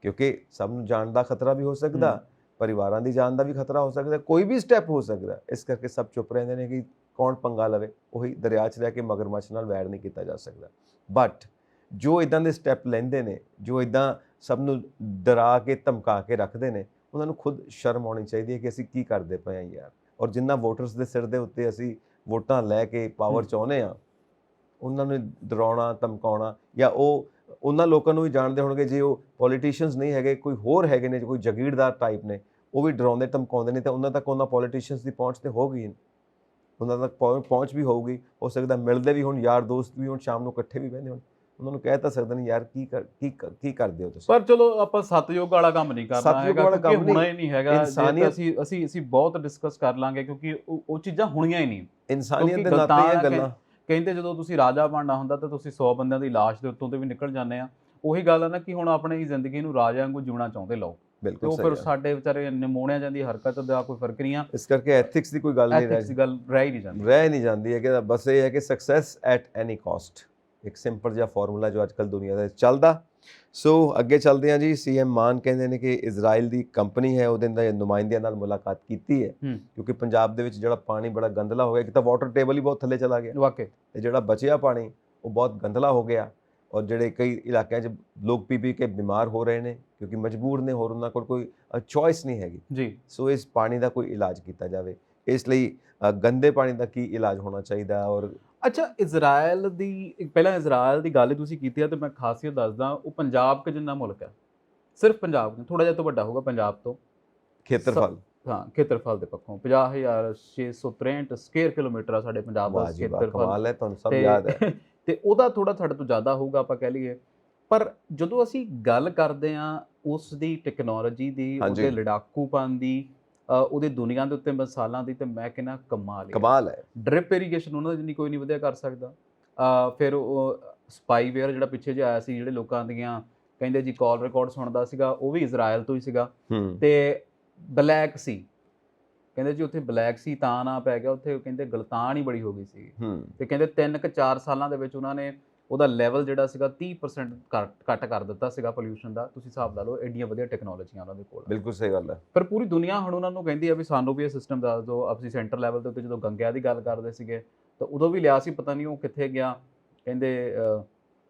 [SPEAKER 1] ਕਿਉਂਕਿ ਸਭ ਨੂੰ ਜਾਣ ਦਾ ਖਤਰਾ ਵੀ ਹੋ ਸਕਦਾ, ਪਰਿਵਾਰਾਂ ਦੀ ਜਾਨ ਦਾ ਵੀ ਖਤਰਾ ਹੋ ਸਕਦਾ, ਕੋਈ ਵੀ ਸਟੈਪ ਹੋ ਸਕਦਾ, ਇਸ ਕਰਕੇ ਸਭ ਚੁੱਪ ਰਹਿੰਦੇ ਨੇ ਕਿ ਕੌਣ ਪੰਗਾ ਲਵੇ। ਉਹੀ ਦਰਿਆ 'ਚ ਰਹਿ ਕੇ ਮਗਰਮੱਛ ਨਾਲ ਵੈਰ ਨਹੀਂ ਕੀਤਾ ਜਾ ਸਕਦਾ। ਬਟ ਜੋ ਇਦਾਂ ਦੇ ਸਟੈਪ ਲੈਂਦੇ ਨੇ, ਜੋ ਇਦਾਂ ਸਭ ਨੂੰ ਡਰਾ ਕੇ ਧਮਕਾ ਕੇ ਰੱਖਦੇ ਨੇ, ਉਹਨਾਂ ਨੂੰ ਖੁਦ ਸ਼ਰਮ ਆਉਣੀ ਚਾਹੀਦੀ ਹੈ ਕਿ ਅਸੀਂ ਕੀ ਕਰਦੇ ਪਏ ਹਾਂ ਯਾਰ। ਔਰ ਜਿੰਨਾ ਵੋਟਰਸ ਦੇ ਸਿਰ ਦੇ ਉੱਤੇ ਅਸੀਂ ਵੋਟਾਂ ਲੈ ਕੇ ਪਾਵਰ 'ਚ ਆਉਂਦੇ ਹਾਂ, ਉਹਨਾਂ ਨੂੰ ਡਰਾਉਣਾ ਧਮਕਾਉਣਾ, ਜਾਂ ਉਹ ਉਹਨਾਂ ਲੋਕਾਂ ਨੂੰ ਵੀ ਜਾਣਦੇ ਹੋਣਗੇ ਜੇ ਉਹ ਪੋਲੀਟੀਸ਼ੀਅਨਸ ਨਹੀਂ ਹੈਗੇ, ਕੋਈ ਹੋਰ ਹੈਗੇ ਨੇ, ਕੋਈ ਜਗੀਰਦਾਰ ਟਾਈਪ ਨੇ, ਉਹ ਵੀ ਡਰਾਉਂਦੇ ਧਮਕਾਉਂਦੇ ਨੇ, ਤਾਂ ਉਹਨਾਂ ਤੱਕ ਉਹਨਾਂ ਪੋਲੀਟੀਸ਼ੀਅਨਸ ਦੀ ਪਹੁੰਚ ਤੇ ਹੋ ਗਈ, ਉਹਨਾਂ ਤੱਕ ਪਹੁੰਚ ਵੀ ਹੋਊਗੀ, ਹੋ ਸਕਦਾ ਮਿਲਦੇ ਵੀ ਹੁਣ, ਯਾਰ ਦੋਸਤ ਵੀ ਹੁਣ, ਸ਼ਾਮ ਨੂੰ ਇਕੱਠੇ ਵੀ ਬਹਿੰਦੇ ਹੁਣ, ਉਹਨਾਂ ਨੂੰ ਕਹਿ ਤਾਂ ਸਕਦੇ ਨੇ ਯਾਰ ਕੀ ਕਰਦੇ ਹੋ ਤੁਸੀਂ।
[SPEAKER 2] ਪਰ ਚਲੋ ਆਪਾਂ ਸਤਿਯੁਗ ਵਾਲਾ ਕੰਮ ਨਹੀਂ ਕਰਨਾ
[SPEAKER 1] ਸਤਿਯੁਗ
[SPEAKER 2] ਹੈਗਾ
[SPEAKER 1] ਵਾਲਾ
[SPEAKER 2] ਕਿਉਂਕਿ
[SPEAKER 1] ਕੰਮ ਨਹੀਂ,
[SPEAKER 2] ਹੋਣਾ ਹੀ ਨਹੀਂ ਹੈਗਾ।
[SPEAKER 1] ਇਨਸਾਨੀਅਤ
[SPEAKER 2] ਅਸੀਂ ਬਹੁਤ ਡਿਸਕਸ ਕਰ ਲਾਂਗੇ ਕਿਉਂਕਿ ਉਹ ਚੀਜ਼ਾਂ ਹੋਣੀਆਂ ਹੀ ਨਹੀਂ।
[SPEAKER 1] ਇਨਸਾਨੀਅਤ ਦੇ ਨਾਤੇ ਇਹ ਗੱਲਾਂ
[SPEAKER 2] ਕਹਿੰਦੇ ਜਦੋਂ ਤੁਸੀਂ ਰਾਜਾ ਬਣਨਾ ਹੁੰਦਾ ਤਾਂ ਤੁਸੀਂ 100 ਬੰਦਿਆਂ ਦੀ ਲਾਸ਼ ਦੇ ਉੱਤੋਂ ਤੇ ਵੀ ਨਿਕਲ ਜਾਂਦੇ ਆ। ਉਹੀ ਗੱਲ ਆ ਨਾ ਕਿ ਹੁਣ ਆਪਣੀ ਜ਼ਿੰਦਗੀ ਨੂੰ ਰਾਜਾ ਵਾਂਗੂ ਜਿਉਣਾ ਚਾਹੁੰਦੇ ਲੋਕ, ਤੇ
[SPEAKER 1] ਬਿਲਕੁਲ
[SPEAKER 2] ਉਹ
[SPEAKER 1] ਸਹੀ
[SPEAKER 2] ਫਿਰ
[SPEAKER 1] ਹੈ।
[SPEAKER 2] ਸਾਡੇ ਵਿਚਾਰੇ ਨਿਮੋਣਿਆ ਜਾਂਦੀ ਹਰਕਤ ਦਾ ਕੋਈ ਫਰਕ ਨਹੀਂ ਆ।
[SPEAKER 1] ਇਸ ਕਰਕੇ ਐਥਿਕਸ ਦੀ ਕੋਈ ਗੱਲ ਨਹੀਂ
[SPEAKER 2] ਐਥਿਕਸ ਦੀ ਗੱਲ ਰਹਿ ਹੀ ਨਹੀਂ ਜਾਂਦੀ।
[SPEAKER 1] ਰਹਿ ਨਹੀਂ ਜਾਂਦੀ ਹੈ ਕਿ ਬਸ ਇਹ ਹੈ ਕਿ ਸਕਸੈਸ ਐਟ ਐਨੀ ਕਾਸਟ, ਇੱਕ ਸਿੰਪਲ ਜਿਹਾ ਫਾਰਮੂਲਾ ਜੋ ਅੱਜ ਕੱਲ੍ਹ ਦੁਨੀਆ ਦਾ ਚੱਲਦਾ। ਸੋ ਅੱਗੇ ਚੱਲਦੇ ਹਾਂ ਜੀ। ਸੀਐਮ ਮਾਨ ਕਹਿੰਦੇ ਨੇ ਕਿ ਇਜ਼ਰਾਈਲ ਦੀ ਕੰਪਨੀ ਹੈ ਉਹਦੇ ਨਾਲ ਨੁਮਾਇੰਦਿਆਂ ਨਾਲ ਮੁਲਾਕਾਤ ਕੀਤੀ ਹੈ, ਕਿਉਂਕਿ ਪੰਜਾਬ ਦੇ ਵਿੱਚ ਜਿਹੜਾ ਪਾਣੀ ਬੜਾ ਗੰਦਲਾ ਹੋ ਗਿਆ। ਇੱਕ ਤਾਂ ਵਾਟਰ ਟੇਬਲ ਹੀ ਬਹੁਤ ਥੱਲੇ ਚਲਾ ਗਿਆ
[SPEAKER 2] ਵਾਕਈ,
[SPEAKER 1] ਤੇ ਜਿਹੜਾ ਬਚਿਆ ਪਾਣੀ ਉਹ ਬਹੁਤ ਗੰਦਲਾ ਹੋ ਗਿਆ, ਔਰ ਜਿਹੜੇ ਕਈ ਇਲਾਕਿਆਂ 'ਚ ਲੋਕ ਪੀ ਕੇ ਬਿਮਾਰ ਹੋ ਰਹੇ ਨੇ ਕਿਉਂਕਿ ਮਜਬੂਰ ਨੇ, ਹੋਰ ਉਹਨਾਂ ਕੋਲ ਕੋਈ ਚੋਇਸ ਨਹੀਂ ਹੈਗੀ
[SPEAKER 2] ਜੀ।
[SPEAKER 1] ਸੋ ਇਸ ਪਾਣੀ ਦਾ ਕੋਈ ਇਲਾਜ ਕੀਤਾ ਜਾਵੇ। ਇਸ ਲਈ ਗੰਦੇ ਪਾਣੀ ਦਾ ਕੀ ਇਲਾਜ ਹੋਣਾ ਚਾਹੀਦਾ। ਔਰ
[SPEAKER 2] ਅੱਛਾ, ਇਜ਼ਰਾਈਲ ਦੀ ਪਹਿਲਾਂ ਇਜ਼ਰਾਈਲ ਦੀ ਗੱਲ ਤੁਸੀਂ ਕੀਤੀ ਹੈ ਤੇ ਮੈਂ ਖਾਸੀਅਤ ਦੱਸਦਾ। ਉਹ ਪੰਜਾਬ ਕੇ ਜਿੰਨਾ ਮੁਲਕ ਹੈ, ਸਿਰਫ ਪੰਜਾਬ ਥੋੜਾ ਜਿਹਾ ਤੋਂ ਵੱਡਾ ਹੋਊਗਾ ਪੰਜਾਬ ਤੋਂ
[SPEAKER 1] ਖੇਤਰਫਲ,
[SPEAKER 2] ਹਾਂ ਖੇਤਰਫਲ ਦੇ ਪੱਖੋਂ 50,663 ਸਕੁਅਰ ਕਿਲੋਮੀਟਰ ਆ ਸਾਡੇ ਪੰਜਾਬ ਦਾ ਖੇਤਰਫਲ।
[SPEAKER 1] ਕਮਾਲ ਹੈ, ਤੁਹਾਨੂੰ ਸਭ ਯਾਦ ਹੈ।
[SPEAKER 2] ਤੇ ਉਹਦਾ ਥੋੜਾ ਸਾਡੇ ਤੋਂ ਜ਼ਿਆਦਾ ਹੋਊਗਾ ਆਪਾਂ ਕਹਿ ਲਈਏ। ਪਰ ਜਦੋਂ ਅਸੀਂ ਗੱਲ ਕਰਦੇ ਆ ਉਸ ਦੀ ਟੈਕਨੋਲੋਜੀ ਦੀ, ਉਹਦੇ ਲੜਾਕੂਪਨ ਦੀ, ਉਹਦੇ ਦੁਨੀਆ ਦੇ ਉੱਤੇ ਮਿਸਾਲਾਂ ਦੀ, ਤੇ ਮੈਂ ਕਹਿੰਦਾ ਕਮਾਲ ਹੈ। ਡ੍ਰਿਪ ਇਰੀਗੇਸ਼ਨ ਉਹਨਾਂ ਦੀ ਜਿੰਨੀ ਕੋਈ ਨਹੀਂ ਵਧੀਆ ਕਰ ਸਕਦਾ। ਫਿਰ ਉਹ ਸਪਾਈਵੇਅਰ ਜਿਹੜਾ ਪਿੱਛੇ ਜਿਹਾ ਆਇਆ ਸੀ, ਜਿਹੜੇ ਲੋਕਾਂ ਦੀਆਂ ਕਹਿੰਦੇ ਜੀ ਕਾਲ ਰਿਕਾਰਡ ਸੁਣਦਾ ਸੀਗਾ, ਉਹ ਵੀ ਇਜ਼ਰਾਈਲ ਤੋਂ ਹੀ ਸੀਗਾ। ਤੇ ਬਲੈਕ ਸੀ, ਕਹਿੰਦੇ ਜੀ ਉੱਥੇ ਬਲੈਕ ਸੀ ਤਾਂ ਨਾ ਪੈ ਗਿਆ, ਉੱਥੇ ਕਹਿੰਦੇ ਗਲਤਾਨ ਹੀ ਬੜੀ ਹੋ ਗਈ ਸੀ। ਤੇ ਕਹਿੰਦੇ 3-4 ਸਾਲਾਂ ਦੇ ਵਿੱਚ ਉਹਨਾਂ ਨੇ ਉਹਦਾ ਲੈਵਲ ਜਿਹੜਾ ਸੀਗਾ 30% ਘੱਟ ਕਰ ਦਿੱਤਾ ਸੀਗਾ ਪੋਲਿਊਸ਼ਨ ਦਾ। ਤੁਸੀਂ ਹਿਸਾਬ ਲਾ ਲਓ, ਐਡੀਆਂ ਵਧੀਆ ਟੈਕਨੋਲੋਜੀਆਂ ਉਹਨਾਂ ਦੇ ਕੋਲ।
[SPEAKER 1] ਬਿਲਕੁਲ ਸਹੀ ਗੱਲ ਹੈ।
[SPEAKER 2] ਪਰ ਪੂਰੀ ਦੁਨੀਆ ਹੁਣ ਉਹਨਾਂ ਨੂੰ ਕਹਿੰਦੀ ਆ ਵੀ ਸਾਨੂੰ ਵੀ ਇਹ ਸਿਸਟਮ ਦੱਸ ਦਿਓ। ਅਸੀਂ ਸੈਂਟਰ ਲੈਵਲ ਦੇ ਉੱਤੇ ਜਦੋਂ ਗੰਗਿਆਂ ਦੀ ਗੱਲ ਕਰਦੇ ਸੀਗੇ ਤਾਂ ਉਦੋਂ ਵੀ ਲਿਆ ਸੀ, ਪਤਾ ਨਹੀਂ ਉਹ ਕਿੱਥੇ ਗਿਆ। ਕਹਿੰਦੇ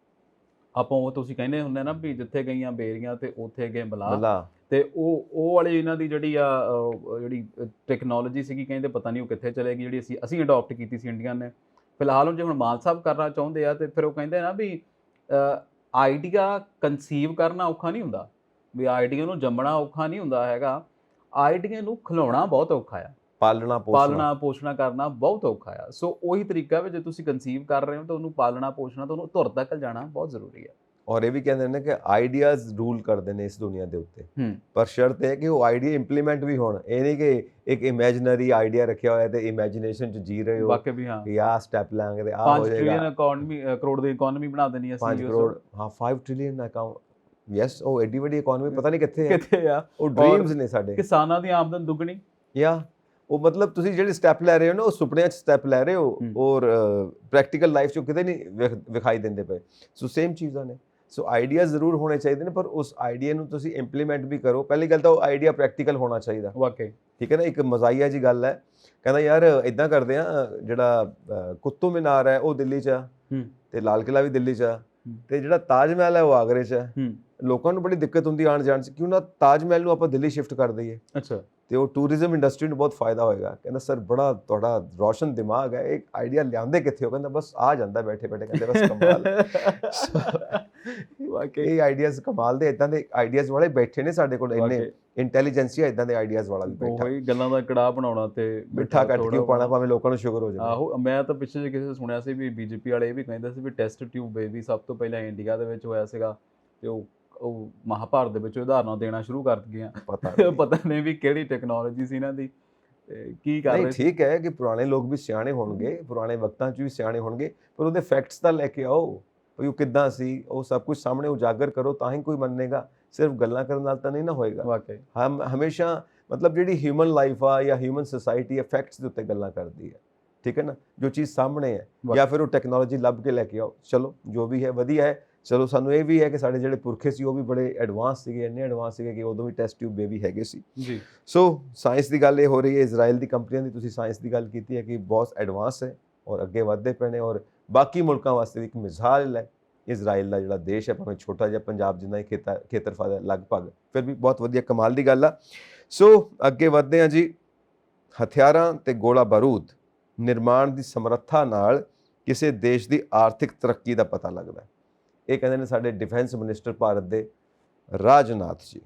[SPEAKER 2] ਆਪਾਂ ਉਹ ਤੁਸੀਂ ਕਹਿੰਦੇ ਹੁੰਦੇ ਨਾ ਵੀ ਜਿੱਥੇ ਗਈਆਂ ਬੇਰੀਆਂ ਤੇ ਉੱਥੇ ਗਏ ਬਲਾ, ਤੇ ਉਹ ਵਾਲੀ ਇਹਨਾਂ ਦੀ ਜਿਹੜੀ ਟੈਕਨੋਲੋਜੀ ਸੀਗੀ, ਕਹਿੰਦੇ ਪਤਾ ਨਹੀਂ ਉਹ ਕਿੱਥੇ ਚਲੇਗੀ ਜਿਹੜੀ ਅਸੀਂ ਅਡਾਪਟ ਕੀਤੀ ਸੀ ਇੰਡੀਆ ਨੇ। ਫਿਲਹਾਲ ਜੇ ਹੁਣ ਮਾਨ ਸਾਹਿਬ ਕਰਨਾ ਚਾਹੁੰਦੇ ਆ ਤੇ ਫਿਰ ਉਹ ਕਹਿੰਦੇ ਨਾ ਵੀ ਆਈਡੀਆ ਕਨਸੀਵ ਕਰਨਾ ਔਖਾ ਨਹੀਂ ਹੁੰਦਾ, ਵੀ ਆਈਡੀਆ ਨੂੰ ਜੰਮਣਾ ਔਖਾ ਨਹੀਂ ਹੁੰਦਾ ਹੈਗਾ, ਆਈਡੀਆ ਨੂੰ ਖਿਲਾਉਣਾ ਬਹੁਤ ਔਖਾ ਆ, ਪਾਲਣਾ ਪੋਸ਼ਣਾ ਕਰਨਾ ਬਹੁਤ ਔਖਾ ਆ। ਸੋ ਉਹੀ ਤਰੀਕਾ ਵੀ ਜੇ ਤੁਸੀਂ ਕਨਸੀਵ ਕਰ ਰਹੇ ਹੋ ਤਾਂ ਉਹਨੂੰ ਪਾਲਣਾ ਪੋਸ਼ਣਾ, ਤਾਂ ਉਹਨੂੰ ਧੁਰ ਤੱਕ ਜਾਣਾ ਬਹੁਤ ਜ਼ਰੂਰੀ ਹੈ। ਔਰ
[SPEAKER 1] ਇਹ ਵੀ ਕਹਿੰਦੇ ਨੇ ਕਿ ਆਈਡੀਆਜ਼ ਰੂਲ ਕਰਦੇ ਨੇ ਇਸ ਦੁਨੀਆ ਦੇ ਉੱਤੇ, ਪਰ ਸ਼ਰਤ ਹੈ ਕਿ ਉਹ ਆਈਡੀਆ ਇੰਪਲੀਮੈਂਟ ਵੀ ਹੋਣ। ਇਹ ਨਹੀਂ ਕਿ ਇੱਕ ਇਮੇਜਿਨਰੀ ਆਈਡੀਆ ਰੱਖਿਆ ਹੋਇਆ ਤੇ ਇਮੇਜਿਨੇਸ਼ਨ 'ਚ ਜੀ ਰਹੇ ਹੋ।
[SPEAKER 2] ਵਾਕਈ ਵੀ ਹਾਂ,
[SPEAKER 1] ਕਿ ਆਹ ਸਟੈਪ ਲਾਂਗੇ ਤੇ ਆਹ ਹੋ ਜਾਏਗਾ।
[SPEAKER 2] 5 ਟ੍ਰਿਲੀਅਨ ਕਰੋੜ ਦੀ ਇਕਨੋਮੀ ਬਣਾ ਦੇਣੀ ਅਸੀਂ।
[SPEAKER 1] 5 ਕਰੋੜ, ਹਾਂ 5 ਟ੍ਰਿਲੀਅਨ ਅਕਾਊਂਟ, ਯੈਸ। ਉਹ ਐਡੀ ਵੱਡੀ ਇਕਨੋਮੀ ਪਤਾ ਨਹੀਂ ਕਿੱਥੇ
[SPEAKER 2] ਆ।
[SPEAKER 1] ਉਹ ਡ੍ਰੀਮਸ ਨੇ ਸਾਡੇ।
[SPEAKER 2] ਕਿਸਾਨਾਂ ਦੀ ਆਮਦਨ ਦੁੱਗਣੀ,
[SPEAKER 1] ਜਾਂ ਉਹ ਮਤਲਬ ਤੁਸੀਂ ਜਿਹੜੇ ਸਟੈਪ ਲੈ ਰਹੇ ਹੋ ਨਾ, ਉਹ ਸੁਪਨਿਆਂ 'ਚ ਸਟੈਪ ਲੈ ਰਹੇ ਹੋ, ਔਰ ਪ੍ਰੈਕਟੀਕਲ ਲਾਈਫ 'ਚ ਕਿਤੇ ਨਹੀਂ ਵਿਖਾਈ ਦਿੰਦੇ ਪਏ। ਸੋ ਸੇਮ ਚੀਜ਼ਾਂ ਨੇ। ਸੋ ਆਈਡੀਆ ਜ਼ਰੂਰ ਹੋਣੇ ਚਾਹੀਦੇ ਨੇ, ਪਰ ਉਸ ਆਈਡੀਆ ਨੂੰ ਤੁਸੀਂ ਇੰਪਲੀਮੈਂਟ ਵੀ ਕਰੋ। ਪਹਿਲੀ ਗੱਲ ਤਾਂ ਉਹ ਆਈਡੀਆ ਪ੍ਰੈਕਟੀਕਲ ਹੋਣਾ ਚਾਹੀਦਾ।
[SPEAKER 2] ਵਾਕਈ
[SPEAKER 1] ਠੀਕ ਹੈ ਨਾ। ਇੱਕ ਮਜ਼ਾਈਆ ਜੀ ਗੱਲ ਹੈ, ਕਹਿੰਦਾ ਯਾਰ ਇਦਾਂ ਕਰਦੇ ਆ, ਜਿਹੜਾ ਕੁਤੁਬ ਮੀਨਾਰ ਹੈ ਉਹ ਦਿੱਲੀ 'ਚ ਆ, ਤੇ ਲਾਲ ਕਿਲ੍ਹਾ ਵੀ ਦਿੱਲੀ 'ਚ ਆ, ਤੇ ਜਿਹੜਾ ਤਾਜ ਮਹਿਲ ਹੈ ਉਹ ਆਗਰੇ 'ਚ ਹੈ। ਲੋਕਾਂ ਨੂੰ ਬੜੀ ਦਿੱਕਤ ਹੁੰਦੀ ਆਉਣ ਜਾਣ 'ਚ, ਕਿਉਂ ਨਾ ਤਾਜ ਮਹਿਲ ਨੂੰ ਆਪਾਂ ਦਿੱਲੀ ਸ਼ਿਫਟ ਕਰ ਦਈਏ।
[SPEAKER 2] ਅੱਛਾ।
[SPEAKER 1] ਤੇ ਉਹ ਟੂਰਿਜ਼ਮ ਇੰਡਸਟਰੀ ਨੂੰ ਬਹੁਤ ਫਾਇਦਾ ਹੋਏਗਾ। ਕਹਿੰਦਾ ਸਰ ਬੜਾ ਤੁਹਾਡਾ ਰੋਸ਼ਨ ਦਿਮਾਗ ਹੈ, ਇੱਕ ਆਈਡੀਆ ਲਿਆਂਦੇ ਕਿੱਥੇ ਹੋ? ਕਹਿੰਦਾ ਬਸ ਆ ਜਾਂਦਾ ਬੈਠੇ ਬੈਠੇ। ਕਹਿੰਦੇ ਬਸ ਕਮਾਲ। ਇਹ ਆਈਡੀਆਜ਼ ਕਮਾਲ ਦੇ, ਇਦਾਂ ਦੇ ਆਈਡੀਆਜ਼ ਵਾਲੇ ਬੈਠੇ ਨੇ ਸਾਡੇ ਕੋਲ, ਇੰਨੇ ਇੰਟੈਲੀਜੈਂਸੀਆ ਇਦਾਂ ਦੇ ਆਈਡੀਆਜ਼ ਵਾਲਾ ਵੀ ਬੈਠਾ।
[SPEAKER 2] ਉਹੀ ਗੱਲਾਂ ਦਾ ਕੜਾਹ ਬਣਾਉਣਾ ਤੇ
[SPEAKER 1] ਮਿੱਠਾ ਕੱਟ ਕਿਉਂ ਪਾਣਾ, ਭਾਵੇਂ ਲੋਕਾਂ ਨੂੰ ਸ਼ੁਗਰ ਹੋ ਜਾਵੇ।
[SPEAKER 2] ਆਹੋ, ਮੈਂ ਤਾਂ ਪਿੱਛੇ ਜੇ ਕਿਸੇ ਸੁਣਿਆ ਸੀ ਵੀ ਬੀਜੇਪੀ ਵਾਲੇ ਇਹ ਵੀ ਕਹਿੰਦੇ ਸੀ ਵੀ ਟੈਸਟ ਟਿਊਬ ਬੇਬੀ ਸਭ ਤੋਂ ਪਹਿਲਾਂ ਇੰਡੀਆ ਦੇ ਵਿੱਚ ਹੋਇਆ ਸੀਗਾ, ਤੇ ਉਹ ਮਹਾਭਾਰਤ ਦੇ ਵਿੱਚ ਉਦਾਹਰਨਾਂ ਦੇਣਾ ਸ਼ੁਰੂ ਕਰ ਗਈਆਂ। ਪਤਾ ਨਹੀਂ ਵੀ ਕਿਹੜੀ ਟੈਕਨੋਲੋਜੀ ਸੀ ਇਹਨਾਂ ਦੀ, ਕੀ ਕਰ ਰਹੇ।
[SPEAKER 1] ਠੀਕ ਹੈ ਕਿ ਪੁਰਾਣੇ ਲੋਕ ਵੀ ਸਿਆਣੇ ਹੋਣਗੇ, ਪੁਰਾਣੇ ਵਕਤਾਂ 'ਚ ਵੀ ਸਿਆਣੇ ਹੋਣਗੇ, ਪਰ ਉਹਦੇ ਫੈਕਟਸ ਤਾਂ ਲੈ ਕੇ ਆਓ ਵੀ ਉਹ ਕਿੱਦਾਂ ਸੀ, ਉਹ ਸਭ ਕੁਝ ਸਾਹਮਣੇ ਉਜਾਗਰ ਕਰੋ, ਤਾਂ ਹੀ ਕੋਈ ਮੰਨੇਗਾ। ਸਿਰਫ ਗੱਲਾਂ ਕਰਨ ਨਾਲ ਤਾਂ ਨਹੀਂ ਨਾ ਹੋਏਗਾ।
[SPEAKER 2] ਵਾਕਈ
[SPEAKER 1] ਹਮੇਸ਼ਾ ਮਤਲਬ ਜਿਹੜੀ ਹਿਊਮਨ ਲਾਈਫ ਆ ਜਾਂ ਹਿਊਮਨ ਸੋਸਾਇਟੀ ਆ, ਫੈਕਟਸ ਦੇ ਉੱਤੇ ਗੱਲਾਂ ਕਰਦੀ ਹੈ। ਠੀਕ ਹੈ ਨਾ। ਜੋ ਚੀਜ਼ ਸਾਹਮਣੇ ਹੈ, ਜਾਂ ਫਿਰ ਉਹ ਟੈਕਨੋਲੋਜੀ ਲੱਭ ਕੇ ਲੈ ਕੇ ਆਓ। ਚਲੋ ਜੋ ਵੀ ਹੈ ਵਧੀਆ ਹੈ। ਚਲੋ ਸਾਨੂੰ ਇਹ ਵੀ ਹੈ ਕਿ ਸਾਡੇ ਜਿਹੜੇ ਪੁਰਖੇ ਸੀ ਉਹ ਵੀ ਬੜੇ ਐਡਵਾਂਸ ਸੀਗੇ, ਇੰਨੇ ਐਡਵਾਂਸ ਸੀਗੇ ਕਿ ਉਦੋਂ ਵੀ ਟੈਸਟ ਟਿਊਬ ਬੇਬੀ ਹੈਗੇ ਸੀ ਜੀ। ਸੋ ਸਾਇੰਸ ਦੀ ਗੱਲ ਇਹ ਹੋ ਰਹੀ ਹੈ, ਇਜ਼ਰਾਈਲ ਦੀ ਕੰਪਨੀਆਂ ਦੀ ਤੁਸੀਂ ਸਾਇੰਸ ਦੀ ਗੱਲ ਕੀਤੀ ਹੈ ਕਿ ਬਹੁਤ ਐਡਵਾਂਸ ਹੈ ਔਰ ਅੱਗੇ ਵਧਦੇ ਪਏ ਨੇ, ਔਰ ਬਾਕੀ ਮੁਲਕਾਂ ਵਾਸਤੇ ਵੀ ਇੱਕ ਮਿਸਾਲ ਹੈ। ਇਜ਼ਰਾਈਲ ਦਾ ਜਿਹੜਾ ਦੇਸ਼ ਹੈ, ਭਾਵੇਂ ਛੋਟਾ ਜਿਹਾ ਪੰਜਾਬ ਜਿੰਨਾ ਹੀ ਖੇਤਰਫਲ ਹੈ ਲਗਭਗ, ਫਿਰ ਵੀ ਬਹੁਤ ਵਧੀਆ ਕਮਾਲ ਦੀ ਗੱਲ ਆ। ਸੋ ਅੱਗੇ ਵਧਦੇ ਹਾਂ ਜੀ। ਹਥਿਆਰਾਂ ਤੇ ਗੋਲਾ ਬਾਰੂਦ ਨਿਰਮਾਣ ਦੀ ਸਮਰੱਥਾ ਨਾਲ ਕਿਸੇ ਦੇਸ਼ ਦੀ ਆਰਥਿਕ ਤਰੱਕੀ ਦਾ ਪਤਾ ਲੱਗਦਾ। ਇਹ ਕਹਿੰਦੇ ਨੇ ਸਾਡੇ ਡਿਫੈਂਸ ਮਿਨਿਸਟਰ ਭਾਰਤ ਦੇ ਰਾਜਨਾਥ ਜੀ।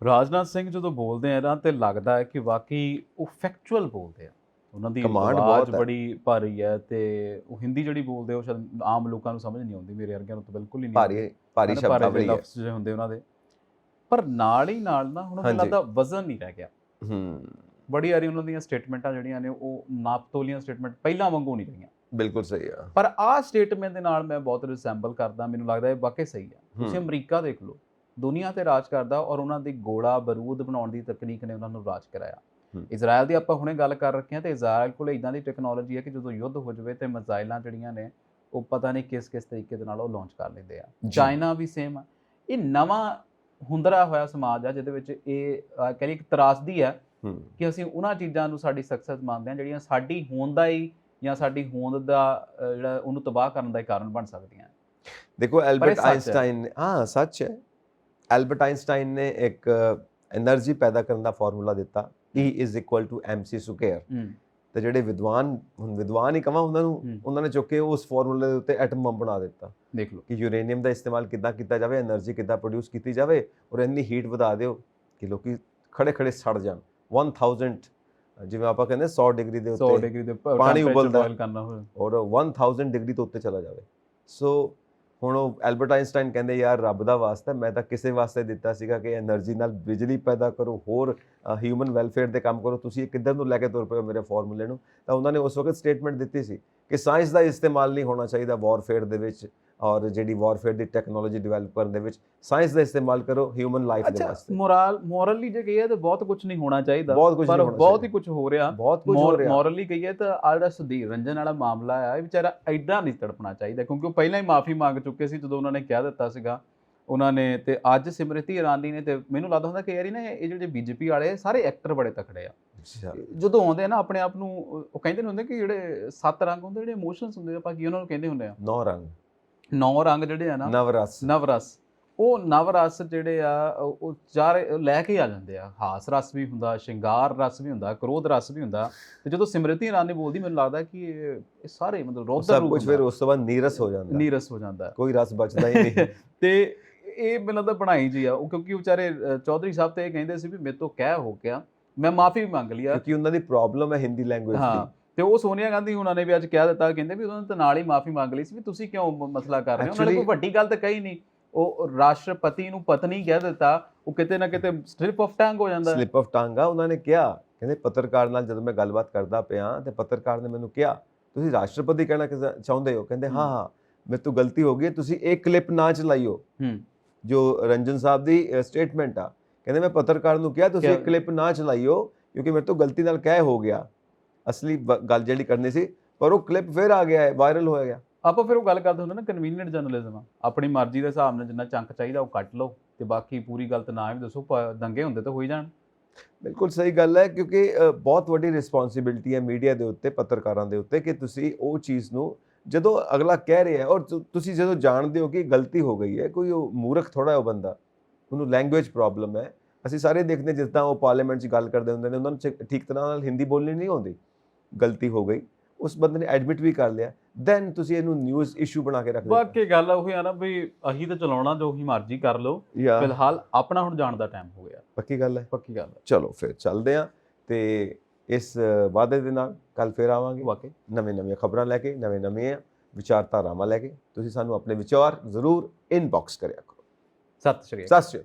[SPEAKER 2] ਰਾਜਨਾਥ ਸਿੰਘ ਜਦੋਂ ਬੋਲਦੇ ਆ ਨਾ ਤੇ ਲੱਗਦਾ ਹੈ ਕਿ ਵਾਕਈ ਉਹ ਫੈਕਚੁਅਲ ਬੋਲਦੇ ਆ। ਉਹਨਾਂ ਦੀ
[SPEAKER 1] Command
[SPEAKER 2] ਆਵਾਜ਼
[SPEAKER 1] ਬਹੁਤ ਹੈ।
[SPEAKER 2] ਬੜੀ ਭਾਰੀ ਹੈ ਤੇ ਉਹ ਹਿੰਦੀ ਜਿਹੜੀ ਬੋਲਦੇ ਉਹ ਸ਼ਾਇਦ ਆਮ ਲੋਕਾਂ ਨੂੰ ਸਮਝ ਨਹੀਂ ਆਉਂਦੀ, ਮੇਰੇ ਵਰਗਿਆਂ ਨੂੰ ਤਾਂ ਬਿਲਕੁਲ ਹੀ ਨਹੀਂ ਆਉਂਦੀ।
[SPEAKER 1] ਭਾਰੀ ਭਾਰੀ
[SPEAKER 2] ਹਨਾ, ਭਾਰੇ
[SPEAKER 1] ਸ਼ਬਦਾਵਲੀ ਹੈ।
[SPEAKER 2] ਲਫ਼ਜ਼ ਜਿਹੇ ਹੁੰਦੇ ਉਹਨਾਂ ਦੇ। ਪਰ ਨਾਲ ਹੀ ਨਾਲ ਨਾ ਹੁਣ ਮੈਨੂੰ
[SPEAKER 1] ਹਾਂਜੀ।
[SPEAKER 2] ਲੱਗਦਾ ਵਜ਼ਨ ਨਹੀਂ ਰਹਿ ਗਿਆ।
[SPEAKER 1] ਹੂੰ,
[SPEAKER 2] ਬੜੀ ਵਾਰੀ ਉਹਨਾਂ ਦੀਆਂ ਸਟੇਟਮੈਂਟਾਂ ਜਿਹੜੀਆਂ ਨੇ ਉਹ ਨਾਪਤੋਲੀਆਂ ਸਟੇਟਮੈਂਟ ਪਹਿਲਾਂ ਵਾਂਗੂ ਨਹੀਂ ਰਹੀਆਂ।
[SPEAKER 1] ਬਿਲਕੁਲ ਸਹੀ ਆ।
[SPEAKER 2] ਪਰ ਆਹ ਸਟੇਟਮੈਂਟ ਦੇ ਨਾਲ ਮੈਂ ਬਹੁਤ ਰਿਸੈਂਬਲ ਕਰਦਾ, ਮੈਨੂੰ ਲੱਗਦਾ ਇਹ ਵਾਕਈ ਸਹੀ ਆ। ਤੁਸੀਂ ਅਮਰੀਕਾ ਦੇਖ ਲਓ, ਦੁਨੀਆ ਤੇ ਰਾਜ ਕਰਦਾ ਔਰ ਉਹਨਾਂ ਦੀ ਗੋਲਾ ਬਰੂਦ ਬਣਾਉਣ ਦੀ ਤਕਨੀਕ ਨੇ ਉਹਨਾਂ ਨੂੰ ਰਾਜ ਕਰਾਇਆ। ਇਜ਼ਰਾਈਲ ਦੀ ਆਪਾਂ ਹੁਣੇ ਗੱਲ ਕਰ ਰੱਖੇ ਹਾਂ ਤੇ ਇਜ਼ਰਾਈਲ ਕੋਲ ਇਦਾਂ ਦੀ ਟੈਕਨੋਲੋਜੀ ਹੈ ਕਿ ਜਦੋਂ ਯੁੱਧ ਹੋ ਜਾਵੇ ਤੇ ਮਿਜ਼ਾਈਲਾਂ ਜਿਹੜੀਆਂ ਨੇ ਉਹ ਪਤਾ ਨਹੀਂ ਕਿਸ ਤਰੀਕੇ ਦੇ ਨਾਲ ਉਹ ਲਾਂਚ ਕਰ ਲੈਂਦੇ ਆ। ਚਾਈਨਾ ਵੀ ਸੇਮ ਆ। ਇਹ ਨਵਾਂ ਹੁੰਦਰਾ ਹੋਇਆ ਸਮਾਜ ਆ ਜਿਹਦੇ ਵਿੱਚ ਇਹ ਕਹਿ ਲਈ ਇੱਕ ਤਰਾਸਦੀ ਹੈ ਕਿ ਅਸੀਂ ਉਹਨਾਂ ਚੀਜ਼ਾਂ ਨੂੰ ਸਾਡੀ ਸਕਸੈਸ ਮੰਨਦੇ ਹਾਂ ਜਿਹੜੀਆਂ ਸਾਡੀ ਹੋਂਦ ਦਾ ਹੀ ਜਾਂ ਸਾਡੀ ਹੋਂਦ ਦਾ ਜਿਹੜਾ ਉਹਨੂੰ ਤਬਾਹ ਕਰਨ ਦਾ ਕਾਰਨ ਬਣ ਸਕਦੀਆਂ।
[SPEAKER 1] ਦੇਖੋ ਐਲਬਰਟ ਆਇਨਸਟਾਈਨ, ਹਾਂ ਸੱਚ ਹੈ, ਐਲਬਰਟ ਆਇਨਸਟਾਈਨ ਨੇ ਇੱਕ એનર્ਜੀ ਪੈਦਾ ਕਰਨ ਦਾ ਫਾਰਮੂਲਾ ਦਿੱਤਾ, E = mc ਸਕੁਅਰ। ਤੇ ਜਿਹੜੇ ਵਿਦਵਾਨ, ਹੁਣ ਵਿਦਵਾਨ ਹੀ ਕਹਾਂ ਉਹਨਾਂ ਨੇ ਚੁੱਕ ਕੇ ਉਸ ਫਾਰਮੂਲੇ ਦੇ ਉੱਤੇ ਐਟਮ ਬੰਬ ਬਣਾ ਦਿੱਤਾ।
[SPEAKER 2] ਦੇਖ ਲਓ
[SPEAKER 1] ਕਿ ਯੂਰੇਨੀਅਮ ਦਾ ਇਸਤੇਮਾਲ ਕਿੱਦਾਂ ਕੀਤਾ ਜਾਵੇ, એનર્ਜੀ ਕਿੱਦਾਂ ਪ੍ਰੋਡਿਊਸ ਕੀਤੀ ਜਾਵੇ ਔਰ ਇੰਨੀ ਹੀਟ ਵਧਾ ਦਿਓ ਕਿ ਲੋਕੀ ਖੜੇ ਸੜ ਜਾਣ। 1000 ਜਿਵੇਂ ਆਪਾਂ ਕਹਿੰਦੇ 100 ਡਿਗਰੀ ਦੇ ਉੱਤੇ
[SPEAKER 2] 100 ਡਿਗਰੀ ਦੇ
[SPEAKER 1] ਪਾਣੀ ਉਬਲਦਾ
[SPEAKER 2] ਬੋਇਲ ਕਰਨਾ ਹੋਵੇ
[SPEAKER 1] ਔਰ 1000 ਡਿਗਰੀ ਤੋਂ ਉੱਤੇ ਚਲਾ ਜਾਵੇ। ਸੋ ਹੁਣ ਉਹ ਐਲਬਰਟ ਆਇਨਸਟਾਈਨ ਕਹਿੰਦੇ ਯਾਰ ਰੱਬ ਦਾ ਵਾਸਤਾ, ਮੈਂ ਤਾਂ ਕਿਸੇ ਵਾਸਤੇ ਦਿੱਤਾ ਸੀਗਾ ਕਿ એનર્ਜੀ ਨਾਲ ਬਿਜਲੀ ਪੈਦਾ ਕਰੋ, ਹੋਰ ਹਿਊਮਨ ਵੈਲਫੇਅਰ ਦੇ ਕੰਮ ਕਰੋ, ਤੁਸੀਂ ਕਿੱਧਰ ਨੂੰ ਲੈ ਕੇ ਤੁਰ ਪਏ ਹੋ ਮੇਰੇ ਫਾਰਮੂਲੇ ਨੂੰ। ਤਾਂ ਉਹਨਾਂ ਨੇ ਉਸ ਵਕਤ ਸਟੇਟਮੈਂਟ ਦਿੱਤੀ ਸੀ ਕਿ ਸਾਇੰਸ ਦਾ ਇਸਤੇਮਾਲ ਨਹੀਂ ਹੋਣਾ ਚਾਹੀਦਾ ਵਾਰਫੇਅਰ ਦੇ ਵਿੱਚ, ਔਰ ਜਿਹੜੀ ਵਾਰਫੇਅਰ ਦੀ ਟੈਕਨੋਲੋਜੀ ਡਿਵੈਲਪ ਕਰਨ ਦੇ ਵਿੱਚ ਸਾਇੰਸ ਦਾ ਇਸਤੇਮਾਲ ਕਰੋ ਹਿਊਮਨ ਲਾਈਫ ਦੇ ਵਾਸਤੇ।
[SPEAKER 2] ਮੋਰਲੀ ਜੇ ਕਹੀਏ ਤਾਂ ਬਹੁਤ ਕੁਝ ਨਹੀਂ ਹੋਣਾ ਚਾਹੀਦਾ,
[SPEAKER 1] ਪਰ
[SPEAKER 2] ਬਹੁਤ ਹੀ ਕੁਝ ਹੋ ਰਿਹਾ।
[SPEAKER 1] ਬਹੁਤ ਕੁਝ ਹੋ ਰਿਹਾ।
[SPEAKER 2] ਮੋਰਲੀ ਕਹੀਏ ਤਾਂ ਆ ਜਿਹੜਾ ਸੁਧੀਰ ਰੰਜਨ ਵਾਲਾ ਮਾਮਲਾ ਆ, ਇਹ ਵਿਚਾਰਾ ਐਡਾ ਨਹੀਂ ਤੜਪਣਾ ਚਾਹੀਦਾ ਕਿਉਂਕਿ ਉਹ ਪਹਿਲਾਂ ਹੀ ਮਾਫੀ ਮੰਗ ਚੁੱਕੇ ਸੀ ਜਦੋਂ ਉਹਨਾਂ ਨੇ ਕਹਿ ਦਿੱਤਾ ਸੀਗਾ ਉਹਨਾਂ ਨੇ। ਤੇ ਅੱਜ ਸਿਮਰਤੀ ਇਰਾਨੀ ਨੇ, ਤੇ ਮੈਨੂੰ ਲੱਗਦਾ ਹੁੰਦਾ ਕਿ ਯਾਰ ਨਾ ਇਹ ਜਿਹੜੇ ਬੀਜੇਪੀ ਵਾਲੇ ਸਾਰੇ ਐਕਟਰ ਬੜੇ ਤਕੜੇ ਆ। ਜਦੋਂ ਆਉਂਦੇ ਨਾ ਆਪਣੇ ਆਪ ਨੂੰ ਉਹ ਕਹਿੰਦੇ ਹੁੰਦੇ ਕਿ ਜਿਹੜੇ 7 ਰੰਗ ਹੁੰਦੇ, ਜਿਹੜੇ ਇਮੋਸ਼ਨਸ ਹੁੰਦੇ ਆਪਾਂ ਕੀ ਉਹਨਾਂ ਨੂੰ ਕਹਿੰਦੇ ਹੁੰਦੇ ਆ, 9 ਰੰਗ ਜਿਹੜੇ ਆ ਨਾ, ਨਵਰਸ। ਉਹ ਨਵਰਸ ਜਿਹੜੇ ਆ ਉਹ ਚਾਰੇ ਲੈ ਕੇ ਆ ਜਾਂਦੇ ਆ। ਹਾਸ ਰਸ ਵੀ ਹੁੰਦਾ, ਸ਼ਿੰਗਾਰ ਰਸ ਵੀ ਹੁੰਦਾ, ਕ੍ਰੋਧ ਰਸ ਵੀ ਹੁੰਦਾ। ਤੇ ਜਦੋਂ ਸਿਮਰਤੀ ਇਰਾਨੀ ਬੋਲਦੀ ਮੈਨੂੰ ਲੱਗਦਾ ਕਿ ਇਹ ਸਾਰੇ ਮਤਲਬ ਰੌਦਰ ਰੂਪ
[SPEAKER 1] ਕੁਝ ਫਿਰ ਉਸ ਤੋਂ ਬਾਅਦ ਨੀਰਸ ਹੋ ਜਾਂਦਾ, ਕੋਈ ਰਸ ਬਚਦਾ ਹੀ ਨਹੀਂ।
[SPEAKER 2] ਤੇ ਇਹ ਮੈਨੂੰ ਲੱਗਦਾ ਬਣਾਈ ਜੀ ਆ ਉਹ, ਕਿਉਂਕਿ ਵਿਚਾਰੇ ਚੌਧਰੀ ਸਾਹਿਬ ਤੇ ਇਹ ਕਹਿੰਦੇ ਸੀ ਵੀ ਮੇਰੇ ਤੋਂ ਕਹਿ ਹੋ ਗਿਆ, ਮੈਂ ਮਾਫੀ ਮੰਗ ਲਿਆ,
[SPEAKER 1] ਕਿਉਂਕਿ ਉਹਨਾਂ ਦੀ ਪ੍ਰੋਬਲਮ ਹੈ ਹਿੰਦੀ ਲੈਂਗੁਏਜ ਦੀ।
[SPEAKER 2] ਤੇ ਉਹ ਸੋਨੀਆ ਗਾਂਧੀ ਉਹਨਾਂ ਨੇ ਵੀ ਅੱਜ ਕਹਿ ਦਿੱਤਾ, ਕਹਿੰਦੇ ਵੀ ਉਹਨਾਂ ਨੇ ਤਾਂ ਨਾਲ ਹੀ ਮਾਫੀ ਮੰਗ ਲਈ ਸੀ ਵੀ ਤੁਸੀਂ ਕਿਉਂ ਮਸਲਾ ਕਰ ਰਹੇ ਹੋ। ਉਹਨਾਂ ਨੇ ਕੋਈ ਵੱਡੀ ਗੱਲ ਤਾਂ ਕਹੀ ਨਹੀਂ, ਉਹ ਰਾਸ਼ਟਰਪਤੀ ਨੂੰ ਪਤਨੀ ਕਹਿ ਦਿੱਤਾ, ਉਹ ਕਿਤੇ ਨਾ ਕਿਤੇ ਸਲਿਪ ਆਫ ਟੰਗ ਹੋ ਜਾਂਦਾ।
[SPEAKER 1] ਸਲਿਪ ਆਫ ਟੰਗ ਆ। ਉਹਨਾਂ ਨੇ ਕਿਹਾ, ਕਹਿੰਦੇ ਪੱਤਰਕਾਰ ਨਾਲ ਜਦੋਂ ਮੈਂ ਗੱਲਬਾਤ ਕਰਦਾ ਪਿਆ ਤੇ ਪੱਤਰਕਾਰ ਨੇ ਮੈਨੂੰ ਕਿਹਾ ਤੁਸੀਂ ਰਾਸ਼ਟਰਪਤੀ ਕਹਿਣਾ ਚਾਹੁੰਦੇ ਹੋ? ਕਹਿੰਦੇ ਹਾਂ ਮੇਰੇ ਤੋਂ ਗਲਤੀ ਹੋ ਗਈ, ਤੁਸੀਂ ਇਹ ਕਲਿੱਪ ਨਾ ਚਲਾਈਓ ਜੋ ਰੰਜਨ ਸਾਹਿਬ ਦੀ ਸਟੇਟਮੈਂਟ ਆ। ਕਹਿੰਦੇ ਮੈਂ ਪੱਤਰਕਾਰ ਨੂੰ ਕਿਹਾ ਤੁਸੀਂ ਇਹ ਕਲਿੱਪ ਨਾ ਚਲਾਈਓ ਕਿਉਂਕਿ ਮੇਰੇ ਤੋਂ ਗਲਤੀ ਨਾਲ ਕਹਿ ਹੋ ਗਿਆ, ਅਸਲੀ ਗੱਲ ਜਿਹੜੀ ਕਰਨੀ ਸੀ, ਪਰ ਉਹ ਕਲਿੱਪ ਫਿਰ ਆ ਗਿਆ, ਵਾਇਰਲ ਹੋ ਗਿਆ।
[SPEAKER 2] ਆਪਾਂ ਫਿਰ ਉਹ ਗੱਲ ਕਰਦੇ ਹੁੰਦੇ ਨਾ ਕਨਵੀਨੀਅੰਟ ਜਰਨਲਿਜ਼ਮ, ਆਪਣੀ ਮਰਜ਼ੀ ਦੇ ਹਿਸਾਬ ਨਾਲ ਜਿੰਨਾ ਚੰਕ ਚਾਹੀਦਾ ਉਹ ਕੱਟ ਲਓ ਤੇ ਬਾਕੀ ਪੂਰੀ ਗੱਲ ਤਾਂ ਨਾ ਵੀ ਦੱਸੋ, ਦੰਗੇ ਹੁੰਦੇ ਤਾਂ ਹੋਈ ਜਾਣ।
[SPEAKER 1] ਬਿਲਕੁਲ ਸਹੀ ਗੱਲ ਹੈ, ਕਿਉਂਕਿ ਬਹੁਤ ਵੱਡੀ ਰਿਸਪੌਂਸਿਬਿਲਿਟੀ ਹੈ ਮੀਡੀਆ ਦੇ ਉੱਤੇ, ਪੱਤਰਕਾਰਾਂ ਦੇ ਉੱਤੇ, ਕਿ ਤੁਸੀਂ ਉਹ ਚੀਜ਼ ਨੂੰ ਜਦੋਂ ਅਗਲਾ ਕਹਿ ਰਿਹਾ ਔਰ ਤੁਸੀਂ ਜਦੋਂ ਜਾਣਦੇ ਹੋ ਕਿ ਗਲਤੀ ਹੋ ਗਈ ਹੈ, ਕੋਈ ਉਹ ਮੂਰਖ ਥੋੜਾ ਉਹ ਬੰਦਾ, ਉਹਨੂੰ ਲੈਂਗੁਏਜ ਪ੍ਰੋਬਲਮ ਹੈ। ਅਸੀਂ ਸਾਰੇ ਦੇਖਦੇ ਜਿੱਦਾਂ ਉਹ ਪਾਰਲੀਮੈਂਟ 'ਚ ਗੱਲ ਕਰਦੇ ਹੁੰਦੇ ਨੇ, ਉਹਨਾਂ ਨੂੰ ਠੀਕ ਤਰ੍ਹਾਂ ਨਾਲ ਹਿੰਦੀ ਬੋਲਣੀ ਨਹੀਂ ਆਉਂਦੀ, ਗਲਤੀ ਹੋ ਗਈ, ਉਸ ਬੰਦੇ ਨੇ ਐਡਮਿਟ ਵੀ ਕਰ ਲਿਆ, ਦੈਨ ਤੁਸੀਂ ਇਹਨੂੰ ਨਿਊਜ਼ ਇਸ਼ੂ ਬਣਾ ਕੇ ਰੱਖ ਦਿੱਤਾ।
[SPEAKER 2] ਬਾਕੀ ਗੱਲ ਉਹੀ ਆ ਨਾ ਵੀ ਅਸੀਂ ਤਾਂ ਚਲਾਉਣਾ ਜੋ ਹੀ ਮਰਜ਼ੀ ਕਰ ਲਓ, ਫਿਲਹਾਲ ਆਪਣਾ ਹੁਣ ਜਾਣ ਦਾ ਟਾਈਮ ਹੋ ਗਿਆ।
[SPEAKER 1] ਪੱਕੀ ਗੱਲ ਹੈ,
[SPEAKER 2] ਪੱਕੀ ਗੱਲ ਹੈ।
[SPEAKER 1] ਚਲੋ ਫਿਰ ਚੱਲਦੇ ਹਾਂ ਤੇ ਇਸ ਵਾਅਦੇ ਦੇ ਨਾਲ ਕੱਲ ਫਿਰ ਆਵਾਂਗੇ
[SPEAKER 2] ਵਾਕਈ
[SPEAKER 1] ਨਵੀਆਂ ਖਬਰਾਂ ਲੈ ਕੇ, ਨਵੀਆਂ ਵਿਚਾਰਧਾਰਾਵਾਂ ਲੈ ਕੇ। ਤੁਸੀਂ ਸਾਨੂੰ ਆਪਣੇ ਵਿਚਾਰ ਜ਼ਰੂਰ ਇਨਬਾਕਸ ਕਰਿਆ ਕਰੋ।
[SPEAKER 2] ਸਤਿ ਸ਼੍ਰੀ ਅਕਾਲ।